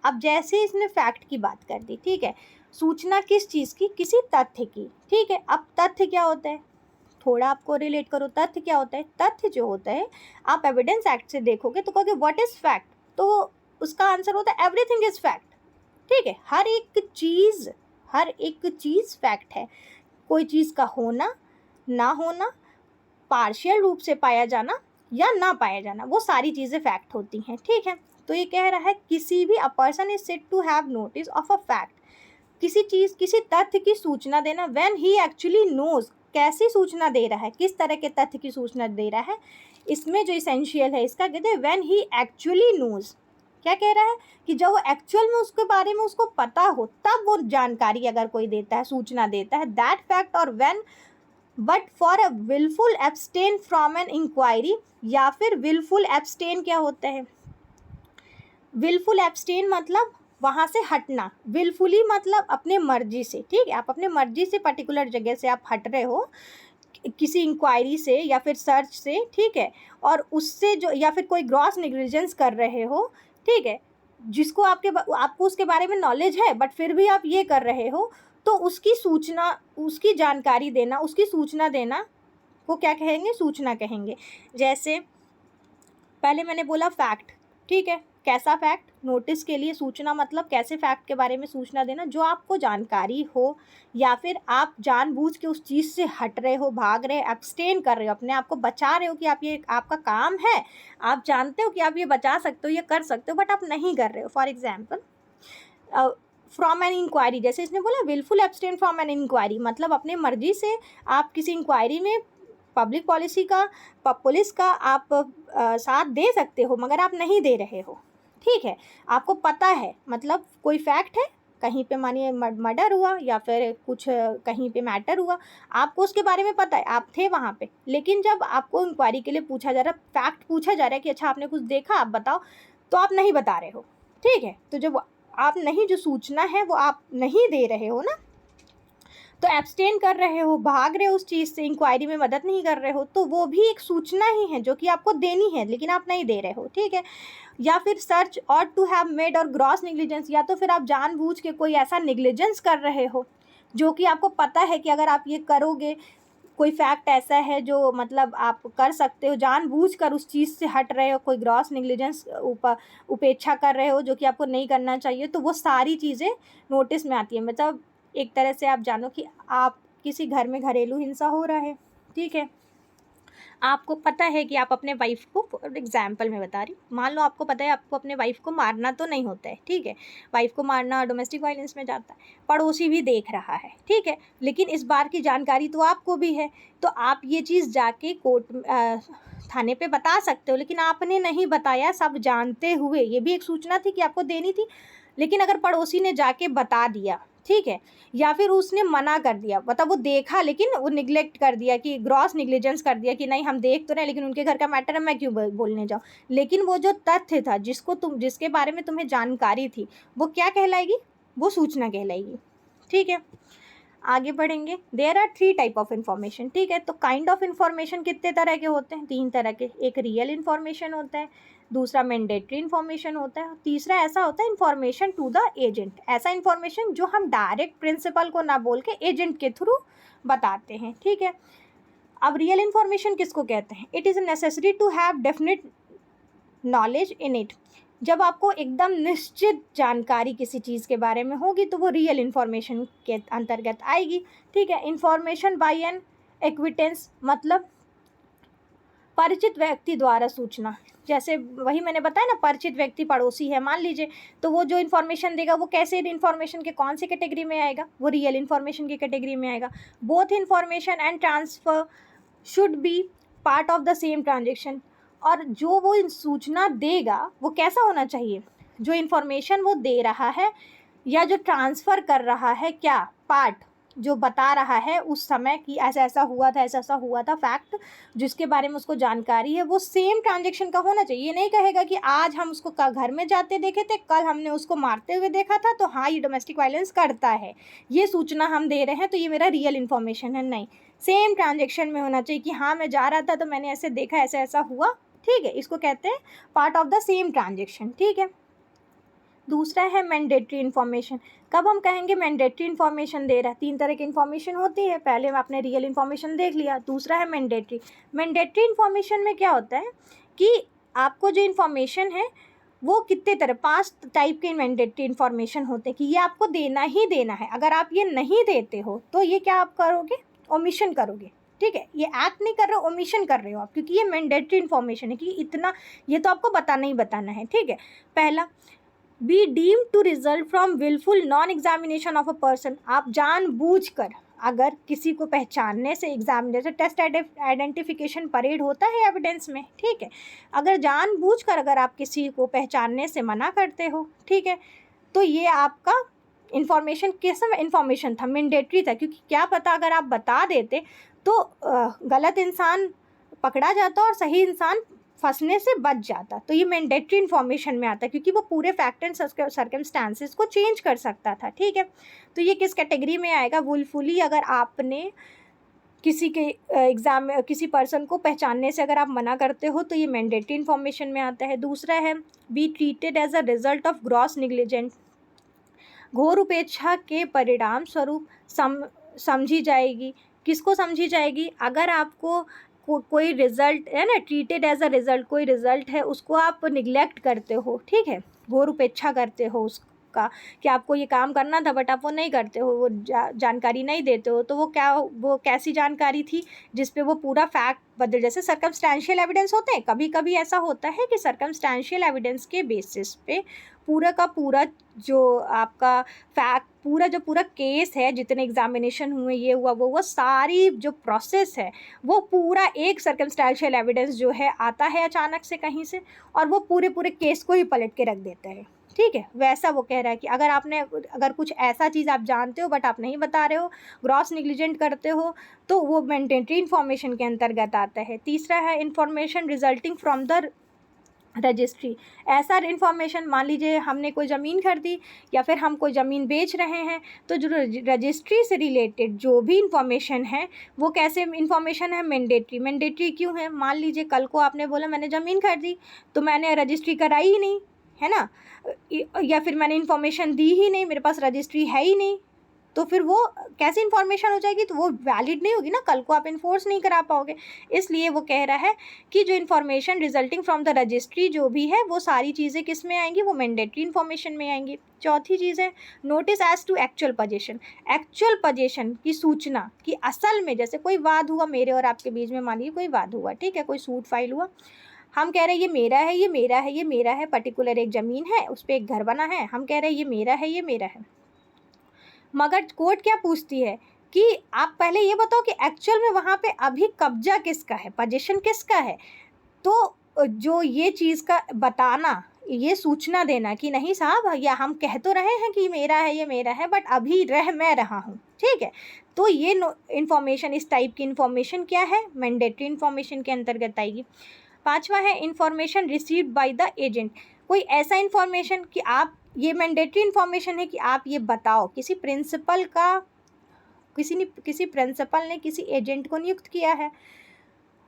अब जैसे इसने फैक्ट की बात कर दी, ठीक है, सूचना किस चीज़ की, किसी तथ्य की। ठीक है, अब तथ्य क्या होता है, थोड़ा आपको रिलेट करो, तथ्य क्या होता है, तथ्य जो होता है आप एविडेंस एक्ट से देखोगे तो कहोगे व्हाट इज़ फैक्ट, तो उसका आंसर होता है एवरीथिंग इज़ फैक्ट। ठीक है, हर एक चीज़ फैक्ट है। कोई चीज़ का होना, ना होना, पार्शियल रूप से पाया जाना या ना पाया जाना, वो सारी चीज़ें फैक्ट होती हैं। ठीक है, तो ये कह रहा है किसी भी, a person is said to have notice of a fact, किसी चीज़, किसी तथ्य की सूचना देना, व्हेन ही एक्चुअली नोज, कैसी सूचना दे रहा है, किस तरह के तथ्य की सूचना दे रहा है, इसमें जो इसेंशियल है इसका कहते हैं व्हेन ही एक्चुअली नोज। क्या कह रहा है कि जब वो एक्चुअल में उसके बारे में उसको पता हो, तब वो जानकारी अगर कोई देता है, सूचना देता है, दैट फैक्ट, और when but for a wilful abstain from an inquiry, या फिर विलफुल एब्सटेन क्या होता है, विलफुल एब्सटेन मतलब वहाँ से हटना, विलफुली मतलब अपने मर्जी से, ठीक है, आप अपने मर्जी से पर्टिकुलर जगह से आप हट रहे हो किसी इंक्वायरी से या फिर सर्च से, ठीक है, और उससे जो या फिर कोई ग्रॉस नेग्लिजेंस कर रहे हो, ठीक है, जिसको आपको उसके बारे में नॉलेज है बट फिर भी आप ये कर रहे हो, तो उसकी सूचना, उसकी जानकारी देना, उसकी सूचना देना को क्या कहेंगे, सूचना कहेंगे। जैसे पहले मैंने बोला फैक्ट, ठीक है, कैसा फैक्ट, नोटिस के लिए सूचना मतलब कैसे फैक्ट के बारे में सूचना देना, जो आपको जानकारी हो या फिर आप जानबूझ के उस चीज़ से हट रहे हो, भाग रहे, एब्सटेन कर रहे हो, अपने आप को बचा रहे हो कि आप ये आपका काम है, आप जानते हो कि आप ये बचा सकते हो, ये कर सकते हो, बट आप नहीं कर रहे हो। For example from an inquiry, जैसे इसने बोला wilful abstain from an inquiry, मतलब अपने मर्जी से आप किसी इंक्वायरी में पब्लिक पॉलिसी का, पुलिस का आप साथ दे सकते हो मगर आप नहीं दे रहे हो, ठीक है, आपको पता है, मतलब कोई फैक्ट है, कहीं पे मानिए मर्डर हुआ या फिर कुछ कहीं पे मैटर हुआ, आपको उसके बारे में पता है, आप थे वहाँ पे, लेकिन जब आपको इंक्वायरी के लिए पूछा जा रहा है, फैक्ट पूछा जा रहा है कि अच्छा आपने कुछ देखा, आप बताओ, तो आप नहीं बता रहे हो, ठीक है, तो जब आप नहीं, जो सूचना है वो आप नहीं दे रहे हो ना, तो एब्सटेन कर रहे हो, भाग रहे हो उस चीज़ से, इंक्वायरी में मदद नहीं कर रहे हो, तो वो भी एक सूचना ही है जो कि आपको देनी है लेकिन आप नहीं दे रहे हो, ठीक है। या फिर सर्च और टू हैव मेड और ग्रॉस नेग्लिजेंस, या तो फिर आप जानबूझ के कोई ऐसा नेग्लिजेंस कर रहे हो जो कि आपको पता है कि अगर आप ये करोगे, कोई फैक्ट ऐसा है जो मतलब आप कर सकते हो, जानबूझकर उस चीज़ से हट रहे हो, कोई ग्रॉस नेग्लिजेंस उपेक्षा कर रहे हो जो कि आपको नहीं करना चाहिए, तो वो सारी चीज़ें नोटिस में आती है। मतलब एक तरह से आप जानो कि आप किसी घर में घरेलू हिंसा हो रहा है, ठीक है, आपको पता है कि आप अपने वाइफ को, फॉर एग्जाम्पल मैं बता रही हूँ, मान लो आपको पता है आपको अपने वाइफ को मारना तो नहीं होता है, ठीक है, वाइफ को मारना डोमेस्टिक वायलेंस में जाता है, पड़ोसी भी देख रहा है, ठीक है, लेकिन इस बार की जानकारी तो आपको भी है, तो आप ये चीज़ जाके कोर्ट थाने पे बता सकते हो, लेकिन आपने नहीं बताया सब जानते हुए, ये भी एक सूचना थी कि आपको देनी थी, लेकिन अगर पड़ोसी ने जाके बता दिया, ठीक है, या फिर उसने मना कर दिया, मतलब वो देखा लेकिन वो निगलेक्ट कर दिया, कि ग्रॉस निग्लिजेंस कर दिया कि नहीं हम देख तो रहे लेकिन उनके घर का मैटर है, मैं क्यों बोलने जाऊँ, लेकिन वो जो तथ्य था जिसके बारे में तुम्हें जानकारी थी, वो क्या कहलाएगी, वो सूचना कहलाएगी, ठीक है। आगे बढ़ेंगे। There are 3 type of information, ठीक है, तो काइंड ऑफ इन्फॉर्मेशन कितने तरह के होते हैं, 3 तरह के, एक रियल इन्फॉर्मेशन होता है, दूसरा मैंडेटरी इन्फॉर्मेशन होता है, तीसरा ऐसा होता है इन्फॉर्मेशन टू द एजेंट, ऐसा इन्फॉर्मेशन जो हम डायरेक्ट प्रिंसिपल को ना बोल के एजेंट के थ्रू बताते हैं, ठीक है। अब रियल इन्फॉर्मेशन किसको कहते हैं, it is necessary to have definite knowledge in it, जब आपको एकदम निश्चित जानकारी किसी चीज़ के बारे में होगी तो वो रियल इन्फॉर्मेशन के अंतर्गत आएगी, ठीक है। इन्फॉर्मेशन बाय एन एक्विटेंस मतलब परिचित व्यक्ति द्वारा सूचना, जैसे वही मैंने बताया ना, परिचित व्यक्ति पड़ोसी है मान लीजिए, तो वो जो इन्फॉर्मेशन देगा वो कैसे इन्फॉर्मेशन के कौन सी कैटेगरी में आएगा, वो रियल इन्फॉर्मेशन की कैटेगरी में आएगा। Both information and transfer should be part of the same transaction, और जो वो सूचना देगा वो कैसा होना चाहिए, जो इन्फॉर्मेशन वो दे रहा है या जो ट्रांसफ़र कर रहा है, क्या पार्ट जो बता रहा है उस समय कि ऐसा ऐसा हुआ था, ऐसा ऐसा हुआ था, फैक्ट जिसके बारे में उसको जानकारी है वो सेम ट्रांजेक्शन का होना चाहिए। ये नहीं कहेगा कि आज हम उसको घर में जाते देखे थे, कल हमने उसको मारते हुए देखा था, तो हाँ ये डोमेस्टिक वायलेंस करता है, ये सूचना हम दे रहे हैं तो ये मेरा रियल इन्फॉर्मेशन है, नहीं, सेम ट्रांजेक्शन में होना चाहिए कि हाँ मैं जा रहा था तो मैंने ऐसे देखा, ऐसा ऐसा हुआ, ठीक है, इसको कहते हैं part of the same transaction, ठीक है। दूसरा है मैंडेटरी इन्फॉर्मेशन, कब हम कहेंगे मैंडेटरी इन्फॉर्मेशन दे रहा है, 3 तरह की इन्फॉर्मेशन होती है, पहले आपने रियल इन्फॉर्मेशन देख लिया, दूसरा है मैंडेटरी। मैंडेटरी इन्फॉर्मेशन में क्या होता है कि आपको जो इन्फॉर्मेशन है वो कितने तरह 5 टाइप के मैंडेटरी इन्फॉर्मेशन होते हैं कि ये आपको देना ही देना है, अगर आप ये नहीं देते हो तो ये क्या आप करोगे, ओमिशन करोगे, ठीक है, ये एक्ट नहीं कर रहे हो, ओमिशन कर रहे हो आप, क्योंकि ये मैंडेटरी इन्फॉर्मेशन है कि इतना ये तो आपको बताना ही बताना है, ठीक है। पहला, be deem to result from wilful non examination of a person, आप जानबूझकर अगर किसी को पहचानने से एग्जाम, जैसे टेस्ट आइडेंटिफिकेशन परेड होता है एविडेंस में, ठीक है, अगर जानबूझकर अगर आप किसी को पहचानने से मना करते हो, ठीक है, तो ये आपका इन्फॉर्मेशन किस इन्फॉर्मेशन था, मैंडेटरी था, क्योंकि क्या पता अगर आप बता देते तो गलत इंसान पकड़ा जाता और सही इंसान फंसने से बच जाता। तो ये मैंडेटरी इन्फॉर्मेशन में आता है, क्योंकि वो पूरे फैक्ट एंड सर्कमस्टांसेस को चेंज कर सकता था। ठीक है, तो ये किस कैटेगरी में आएगा? वुलफुली, अगर आपने किसी के एग्ज़ाम में किसी पर्सन को पहचानने से अगर आप मना करते हो तो ये मैंडेटरी इन्फॉर्मेशन में आता है। दूसरा है be treated as a result of gross negligent, घोर उपेक्षा के परिणाम स्वरूप समझी जाएगी। किसको समझी जाएगी? अगर आपको कोई रिज़ल्ट है ना, ट्रीटेड एज अ रिज़ल्ट, कोई रिज़ल्ट है उसको आप निगलेक्ट करते हो, ठीक है, घोर उपेक्षा करते हो उसका, कि आपको ये काम करना था बट आप वो नहीं करते हो, वो जानकारी नहीं देते हो, तो वो कैसी जानकारी थी जिस पे वो पूरा फैक्ट बदल, जैसे सर्कमस्टेंशियल एविडेंस होते हैं, कभी कभी ऐसा होता है कि सर्कमस्टेंशियल एविडेंस के बेसिस पे पूरा का पूरा जो आपका फैक्ट, पूरा केस है, जितने एग्जामिनेशन हुए, ये हुआ वो हुआ, सारी जो प्रोसेस है वो पूरा एक सर्कमस्टेंशियल एविडेंस जो है आता है अचानक से कहीं से, और वो पूरे केस को ही पलट के रख देता है। ठीक है, वैसा वो कह रहा है कि अगर कुछ ऐसा चीज़ आप जानते हो बट आप नहीं बता रहे हो, ग्रॉस निग्लिजेंट करते हो, तो वो मैंडेटरी इन्फॉर्मेशन के अंतर्गत आता है। तीसरा है information resulting from the registry. ऐसा इन्फॉर्मेशन, मान लीजिए हमने कोई ज़मीन खरीदी या फिर हम कोई ज़मीन बेच रहे हैं, तो जो रजिस्ट्री से रिलेटेड जो भी इंफॉर्मेशन है वो कैसे इंफॉर्मेशन है? मैंडेटरी क्यों है? मान लीजिए कल को आपने बोला मैंने ज़मीन खरीदी तो मैंने रजिस्ट्री कराई ही नहीं, है ना, या फिर मैंने इन्फॉर्मेशन दी ही नहीं, मेरे पास रजिस्ट्री है ही नहीं, तो फिर वो कैसी इन्फॉर्मेशन हो जाएगी? तो वो वैलिड नहीं होगी ना, कल को आप इन्फोर्स नहीं करा पाओगे। इसलिए वो कह रहा है कि जो information resulting from the registry जो भी है वो सारी चीज़ें किस में आएंगी? वो मैंडेटरी इन्फॉर्मेशन में आएंगी। चौथी चीज़ है notice as to actual position. Actual position की सूचना कि असल में, जैसे कोई वाद हुआ मेरे और आपके बीच में, मान लीजिए कोई वाद हुआ, ठीक है, कोई सूट फाइल हुआ, हम कह रहे हैं ये मेरा है, ये मेरा है, ये मेरा है, पर्टिकुलर एक ज़मीन है, उस पर एक घर बना है, हम कह रहे हैं ये मेरा है, ये मेरा है, मगर कोर्ट क्या पूछती है कि आप पहले ये बताओ कि एक्चुअल में वहाँ पे अभी कब्जा किसका है, पोजीशन किसका है। तो जो ये चीज़ का बताना, ये सूचना देना कि नहीं साहब, या हम कह तो रहे हैं कि मेरा है, ये मेरा है, बट अभी मैं रहा हूँ, ठीक है, तो ये इन्फॉर्मेशन, इस टाइप की इन्फॉर्मेशन क्या है? मैंडेटरी इन्फॉर्मेशन के अंतर्गत आएगी। पांचवा है information received by the agent. कोई ऐसा इन्फॉर्मेशन कि आप, ये मैंडेटरी इन्फॉर्मेशन है कि आप ये बताओ, किसी प्रिंसिपल ने किसी एजेंट को नियुक्त किया है,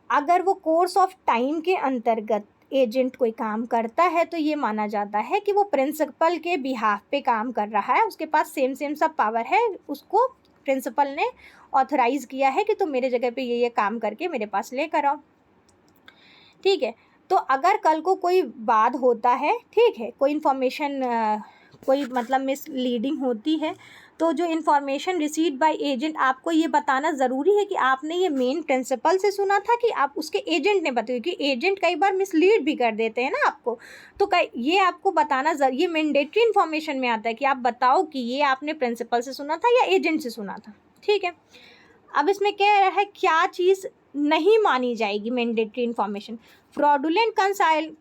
अगर वो कोर्स ऑफ टाइम के अंतर्गत एजेंट कोई काम करता है तो ये माना जाता है कि वो प्रिंसिपल के बिहाफ पे काम कर रहा है, उसके पास सेम सब पावर है, उसको प्रिंसिपल ने ऑथराइज़ किया है कि तुम मेरे जगह पे ये काम करके मेरे पास लेकर आओ। ठीक है, तो अगर कल को कोई वाद होता है, ठीक है, कोई इन्फॉर्मेशन कोई मतलब मिसलीडिंग होती है, तो जो इन्फॉर्मेशन रिसीव्ड बाय एजेंट, आपको ये बताना ज़रूरी है कि आपने ये मेन प्रिंसिपल से सुना था कि आप उसके एजेंट ने बताया, क्योंकि एजेंट कई बार मिसलीड भी कर देते हैं ना आपको, तो ये आपको बताना ये मैंडेटरी इन्फॉर्मेशन में आता है कि आप बताओ कि ये आपने प्रिंसिपल से सुना था या एजेंट से सुना था। ठीक है, अब इसमें क्या है, क्या चीज़ नहीं मानी जाएगी mandatory information? Fraudulent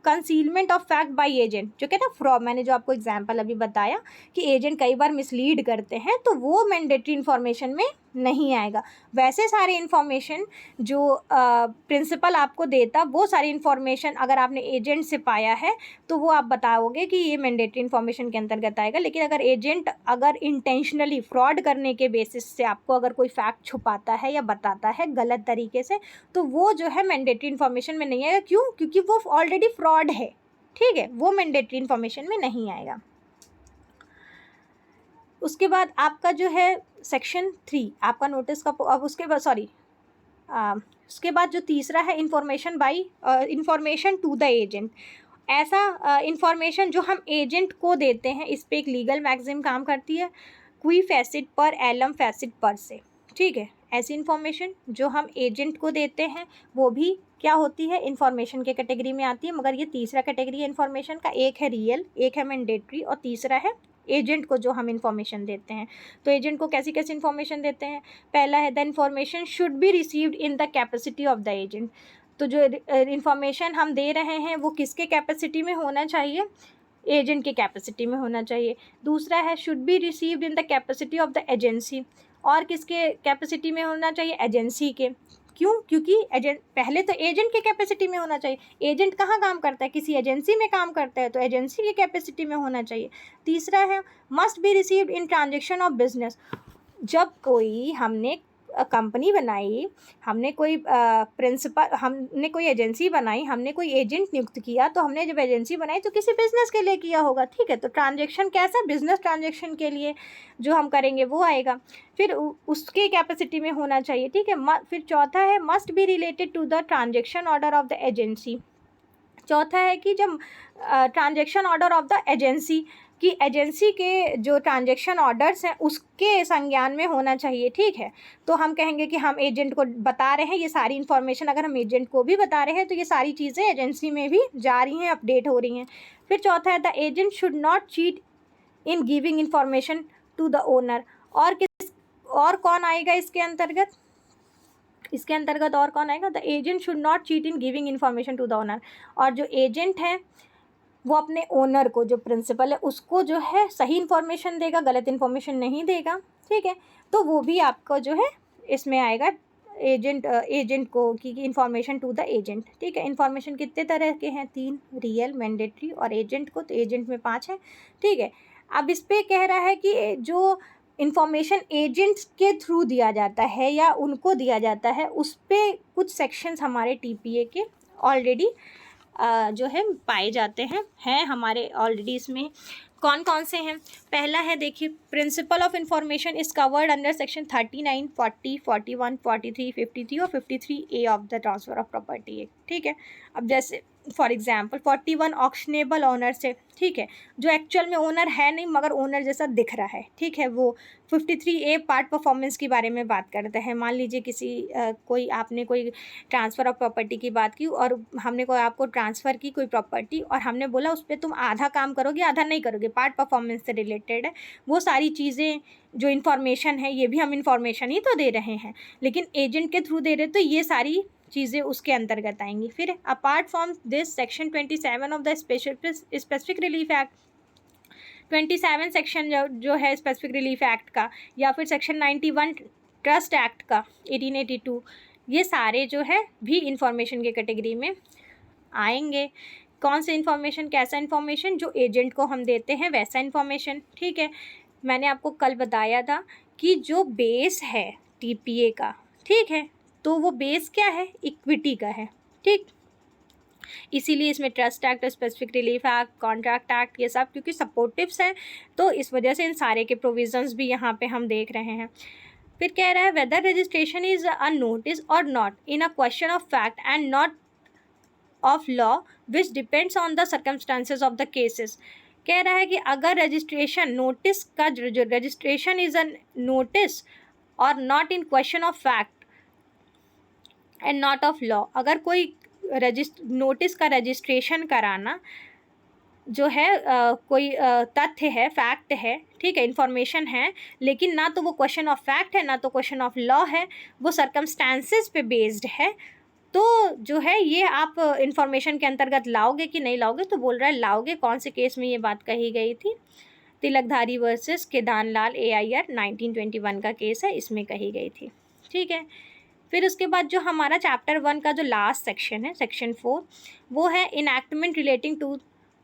concealment of fact by agent, जो कहता है फ्रॉड, मैंने जो आपको एग्जांपल अभी बताया कि एजेंट कई बार मिसलीड करते हैं, तो वो मैंडेटरी इन्फॉर्मेशन में नहीं आएगा। वैसे सारे इन्फॉर्मेशन जो प्रिंसिपल आपको देता, वो सारी इन्फॉर्मेशन अगर आपने एजेंट से पाया है तो वो आप बताओगे कि ये मैंडेटरी इन्फॉर्मेशन के अंतर्गत आएगा। लेकिन अगर एजेंट इंटेंशनली फ्रॉड करने के बेसिस से आपको अगर कोई फैक्ट छुपाता है या बताता है गलत तरीके से, तो वो जो है मैंडेटरी इन्फॉर्मेशन में नहीं आएगा। क्यों? क्योंकि वो ऑलरेडी फ्रॉड है, ठीक है, वो मैंडेटरी इन्फॉर्मेशन में नहीं आएगा। उसके बाद आपका जो है सेक्शन 3 आपका नोटिस का, अब उसके बाद जो तीसरा है इन्फॉर्मेशन टू द एजेंट। ऐसा इन्फॉर्मेशन जो हम एजेंट को देते हैं, इस पे एक लीगल मैगजीम काम करती है, क्वी फैसिट पर एलम फैसिट पर से। ठीक है, ऐसी इन्फॉर्मेशन जो हम एजेंट को देते हैं वो भी क्या होती है? इन्फॉर्मेशन के कैटेगरी में आती है, मगर ये तीसरा कैटेगरी है इन्फॉर्मेशन का, एक है रियल, एक है मैंडेटरी, और तीसरा है एजेंट को जो हम इन्फॉर्मेशन देते हैं। तो एजेंट को कैसी कैसी इन्फॉर्मेशन देते हैं? पहला है the information should be received in the capacity of the agent. तो जो इन्फॉर्मेशन हम दे रहे हैं वो किसके कैपेसिटी में होना चाहिए? एजेंट के कैपेसिटी में होना चाहिए। दूसरा है should be received in the capacity of the agency, और किसके कैपेसिटी में होना चाहिए? एजेंसी के। क्यों? क्योंकि एजेंट पहले तो एजेंट की कैपेसिटी में होना चाहिए। एजेंट कहाँ काम करता है? किसी एजेंसी में काम करता है, तो एजेंसी की कैपेसिटी में होना चाहिए। तीसरा है must be received in transaction of business. जब कोई हमने कंपनी बनाई, हमने कोई प्रिंसिपल, हमने कोई एजेंसी बनाई, हमने कोई एजेंट नियुक्त किया, तो हमने जब एजेंसी बनाई तो किसी बिजनेस के लिए किया होगा, ठीक है। तो ट्रांजेक्शन कैसा? बिजनेस ट्रांजेक्शन के लिए जो हम करेंगे वो आएगा, फिर उसके कैपेसिटी में होना चाहिए, ठीक है। फिर चौथा है must be related to the transaction order of the agency. चौथा है कि जब transaction order of the agency, कि एजेंसी के जो ट्रांजेक्शन ऑर्डर्स हैं उसके संज्ञान में होना चाहिए, ठीक है। तो हम कहेंगे कि हम एजेंट को बता रहे हैं ये सारी इन्फॉर्मेशन, अगर हम एजेंट को भी बता रहे हैं तो ये सारी चीज़ें एजेंसी में भी जा रही हैं, अपडेट हो रही हैं। फिर चौथा है the agent should not cheat in giving information to the owner. और कौन आएगा इसके अंतर्गत? इसके अंतर्गत और कौन आएगा? The agent should not cheat in giving information to the owner. और जो एजेंट है वो अपने ओनर को, जो प्रिंसिपल है उसको जो है सही इन्फॉर्मेशन देगा, गलत इन्फॉर्मेशन नहीं देगा, ठीक है। तो वो भी आपको जो है इसमें आएगा एजेंट को की इन्फॉर्मेशन टू द एजेंट, ठीक है। इन्फॉर्मेशन कितने तरह के हैं? 3, रियल, मैंडेटरी और एजेंट को, तो एजेंट में 5 है, ठीक है। अब इस पर कह रहा है कि जो इन्फॉर्मेशन एजेंट्स के थ्रू दिया जाता है या उनको दिया जाता है, उस पर कुछ सेक्शंस हमारे टीपीए के ऑलरेडी जो है पाए जाते हैं हमारे ऑलरेडी। इसमें कौन कौन से हैं? पहला है, देखिए, principle of information is covered under section 39, 40, 41, 43, 53 और 53A of the transfer of property act, ठीक है। अब जैसे फॉर एग्जांपल 41 ऑक्शनेबल ओनर से, ठीक है, जो एक्चुअल में ओनर है नहीं मगर ओनर जैसा दिख रहा है, ठीक है, वो 53A पार्ट परफॉर्मेंस के बारे में बात करते हैं। मान लीजिए किसी कोई आपने कोई ट्रांसफ़र ऑफ प्रॉपर्टी की बात की और हमने कोई आपको ट्रांसफ़र की कोई प्रॉपर्टी और हमने बोला उस पर तुम आधा काम करोगे आधा नहीं करोगे, पार्ट परफॉर्मेंस से रिलेटेड है। वो सारी चीज़ें जो इन्फॉर्मेशन है, ये भी हम इन्फॉर्मेशन ही तो दे रहे हैं, लेकिन एजेंट के थ्रू दे रहे, तो ये सारी चीज़ें उसके अंतर्गत आएंगी। फिर apart from this section 27 of the specific relief act, 27 section जो है स्पेसिफिक रिलीफ एक्ट का, या फिर सेक्शन 91 ट्रस्ट एक्ट का 1882, ये सारे जो है भी इंफॉर्मेशन के कैटेगरी में आएंगे। कौन से इन्फॉर्मेशन? कैसा इन्फॉर्मेशन? जो एजेंट को हम देते हैं वैसा इन्फॉर्मेशन, ठीक है। मैंने आपको कल बताया था कि जो बेस है टीपीए का, ठीक है, तो वो बेस क्या है? इक्विटी का है, ठीक। इसीलिए इसमें trust act, specific relief act, contract act, ये सब क्योंकि सपोर्टिव्स हैं, तो इस वजह से इन सारे के प्रोविजंस भी यहाँ पे हम देख रहे हैं। फिर कह रहा है whether registration is a notice और not in a question of fact and not of law which depends on the circumstances of the cases. कह रहा है कि अगर रजिस्ट्रेशन नोटिस का जो रजिस्ट्रेशन इज अ नोटिस और not in question of fact and not of law, अगर कोई नोटिस का रजिस्ट्रेशन कराना जो है कोई तथ्य है, फैक्ट है, ठीक है, इन्फॉर्मेशन है, लेकिन ना तो वो क्वेश्चन ऑफ फैक्ट है ना तो क्वेश्चन ऑफ लॉ है, वो सर्कमस्टांसेस पे बेस्ड है, तो जो है ये आप इन्फॉर्मेशन के अंतर्गत लाओगे कि नहीं लाओगे? तो बोल रहा है लाओगे। कौन से केस में ये बात कही गई थी? तिलकधारी वर्सेस केदारलाल AIR 1921 का केस है, इसमें कही गई थी, ठीक है। फिर उसके बाद जो हमारा चैप्टर 1 का जो लास्ट सेक्शन है, सेक्शन 4, वो है enactment relating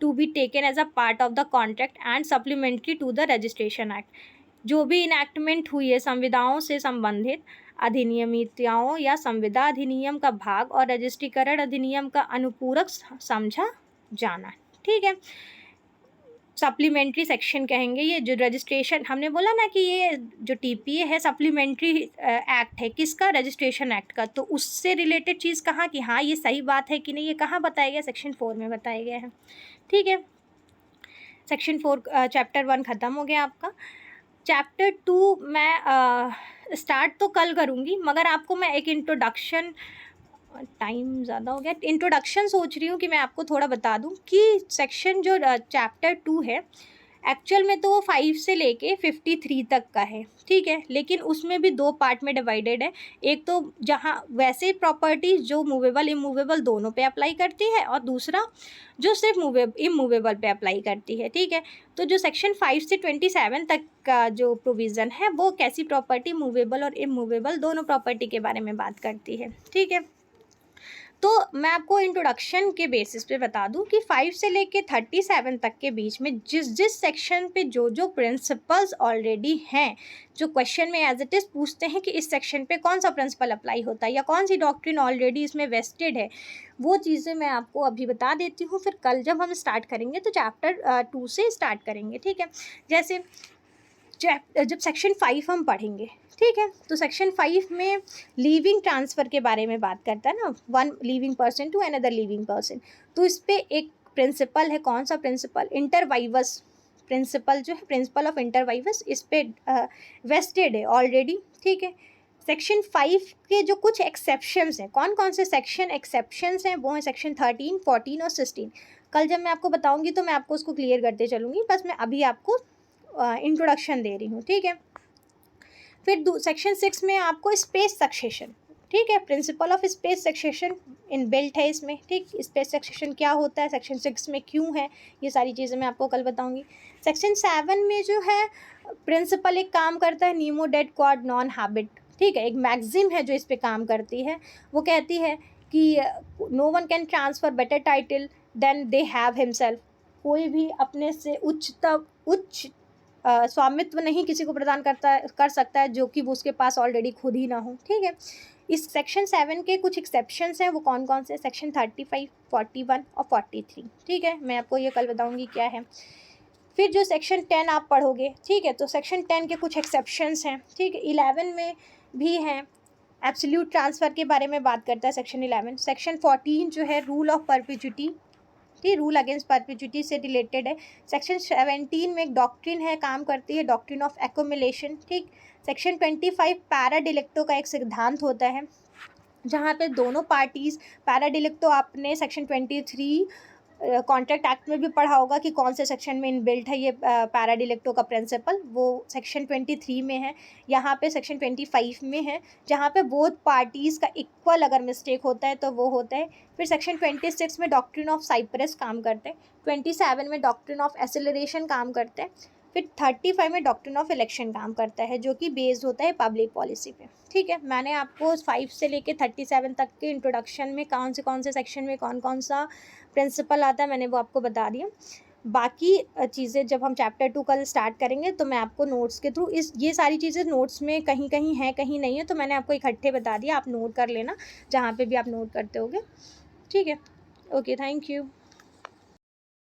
to be taken as a part of the contract and supplementary to the registration act. जो भी इनएक्टमेंट हुई है संविदाओं से संबंधित अधिनियमितताओं या संविदा अधिनियम का भाग और रजिस्ट्रीकरण अधिनियम का अनुपूरक समझा जाना, ठीक है। सप्लीमेंट्री सेक्शन कहेंगे, ये जो रजिस्ट्रेशन हमने बोला ना कि ये जो टीपीए है सप्लीमेंट्री एक्ट है, किसका? रजिस्ट्रेशन एक्ट का। तो उससे रिलेटेड चीज़ कहाँ कि हाँ ये सही बात है कि नहीं, ये कहाँ बताया गया? सेक्शन 4 में बताया गया है, ठीक है। सेक्शन 4 चैप्टर 1 ख़त्म हो गया आपका। चैप्टर 2 मैं स्टार्ट तो कल करूँगी, मगर आपको मैं एक इंट्रोडक्शन, टाइम ज़्यादा हो गया, इंट्रोडक्शन सोच रही हूँ कि मैं आपको थोड़ा बता दूँ कि सेक्शन जो चैप्टर 2 है एक्चुअल में तो वो 5 से लेके 53 तक का है, ठीक है, लेकिन उसमें भी 2 पार्ट में डिवाइडेड है। एक तो जहाँ वैसे प्रॉपर्टीज जो मूवेबल इमूवेबल दोनों पे अप्लाई करती है, और दूसरा जो सिर्फ इमूवेबल पे अप्लाई करती है, ठीक है। तो जो सेक्शन 5 से 27 तक का जो प्रोविज़न है वो कैसी प्रॉपर्टी, मूवेबल और इमूवेबल दोनों प्रॉपर्टी के बारे में बात करती है, ठीक है। तो मैं आपको इंट्रोडक्शन के बेसिस पे बता दूं कि 5 से लेके 37 तक के बीच में जिस जिस सेक्शन पे जो जो प्रिंसिपल्स ऑलरेडी हैं, जो क्वेश्चन में एज इट इज़ पूछते हैं कि इस सेक्शन पे कौन सा प्रिंसिपल अप्लाई होता है या कौन सी डॉक्ट्रिन ऑलरेडी इसमें वेस्टेड है, वो चीज़ें मैं आपको अभी बता देती हूँ। फिर कल जब हम स्टार्ट करेंगे तो चैप्टर 2 से स्टार्ट करेंगे, ठीक है। जैसे जब सेक्शन 5 हम पढ़ेंगे, ठीक है, तो सेक्शन 5 में लीविंग ट्रांसफ़र के बारे में बात करता है ना, one living person to another living person. तो इस पे एक प्रिंसिपल है, कौन सा प्रिंसिपल, इंटर वाइवस प्रिंसिपल, जो है प्रिंसिपल ऑफ इंटर वाइवस, इस पे वेस्टेड है ऑलरेडी, ठीक है। सेक्शन 5 के जो कुछ एक्सेप्शंस हैं, कौन कौन से सेक्शन एक्सेप्शंस हैं, वो हैं सेक्शन 13, 14 और 16। कल जब मैं आपको बताऊंगी तो मैं आपको उसको क्लियर करते चलूँगी, बस मैं अभी आपको इंट्रोडक्शन दे रही हूँ, ठीक है। फिर सेक्शन 6 में आपको स्पेस सक्सेशन, ठीक है, principle of space succession in built है इसमें, ठीक। स्पेस सक्सेशन क्या होता है, सेक्शन 6 में क्यों है, ये सारी चीज़ें मैं आपको कल बताऊंगी। सेक्शन 7 में जो है प्रिंसिपल एक काम करता है, नीमो डेड क्वाड नॉन हैबिट, ठीक है, एक मैगजिम है जो इस पे काम करती है। वो कहती है कि no one can transfer better title than they have himself, कोई भी अपने से उच्च स्वामित्व नहीं किसी को प्रदान कर सकता है जो कि वो उसके पास ऑलरेडी खुद ही ना हो, ठीक है। इस सेक्शन 7 के कुछ एक्सेप्शंस हैं, वो कौन कौन से, सेक्शन 35, 41 और 43, ठीक है, मैं आपको ये कल बताऊंगी क्या है। फिर जो सेक्शन 10 आप पढ़ोगे, ठीक है, तो सेक्शन 10 के कुछ एक्सेप्शंस हैं, ठीक है। 11 में भी हैं, एब्सोल्यूट ट्रांसफ़र के बारे में बात करता है सेक्शन 11। सेक्शन 14 जो है रूल ऑफ परपेचुइटी, ठीक, रूल अगेंस्ट परपेचुइटी से रिलेटेड है। सेक्शन 17 में एक डॉक्ट्रिन है, काम करती है, डॉक्ट्रिन ऑफ एक्युमुलेशन, ठीक। सेक्शन 25 पैराडिलेक्टो का एक सिद्धांत होता है, जहाँ पे दोनों पार्टीज़, पैराडिलेक्टो आपने सेक्शन 23 कॉन्ट्रैक्ट एक्ट में भी पढ़ा होगा कि कौन से सेक्शन में इनबिल्ट है ये पैराडिलेक्टो का प्रिंसिपल, वो सेक्शन 23 में है। यहाँ पे सेक्शन 25 में है, जहाँ पे बोथ पार्टीज़ का इक्वल अगर मिस्टेक होता है तो वो होता है। फिर सेक्शन 26 में डॉक्ट्रिन ऑफ साइप्रस काम करते हैं, 27 में डॉक्ट्रिन ऑफ एसिलरेशन काम करते हैं, फिर 35 में डॉक्ट्रिन ऑफ इलेक्शन काम करता है, जो कि बेस्ड होता है पब्लिक पॉलिसी पे, ठीक है। मैंने आपको 5 से लेके 37 तक के इंट्रोडक्शन में कौन से सेक्शन में कौन कौन सा प्रिंसिपल आता है मैंने वो आपको बता दिया। बाकी चीज़ें जब हम चैप्टर 2 कल स्टार्ट करेंगे तो मैं आपको नोट्स के थ्रू ये सारी चीज़ें नोट्स में कहीं कहीं हैं कहीं नहीं है, तो मैंने आपको इकट्ठे बता दिया, आप नोट कर लेना जहाँ पे भी आप नोट करते होगे, ठीक है। Okay, thank you.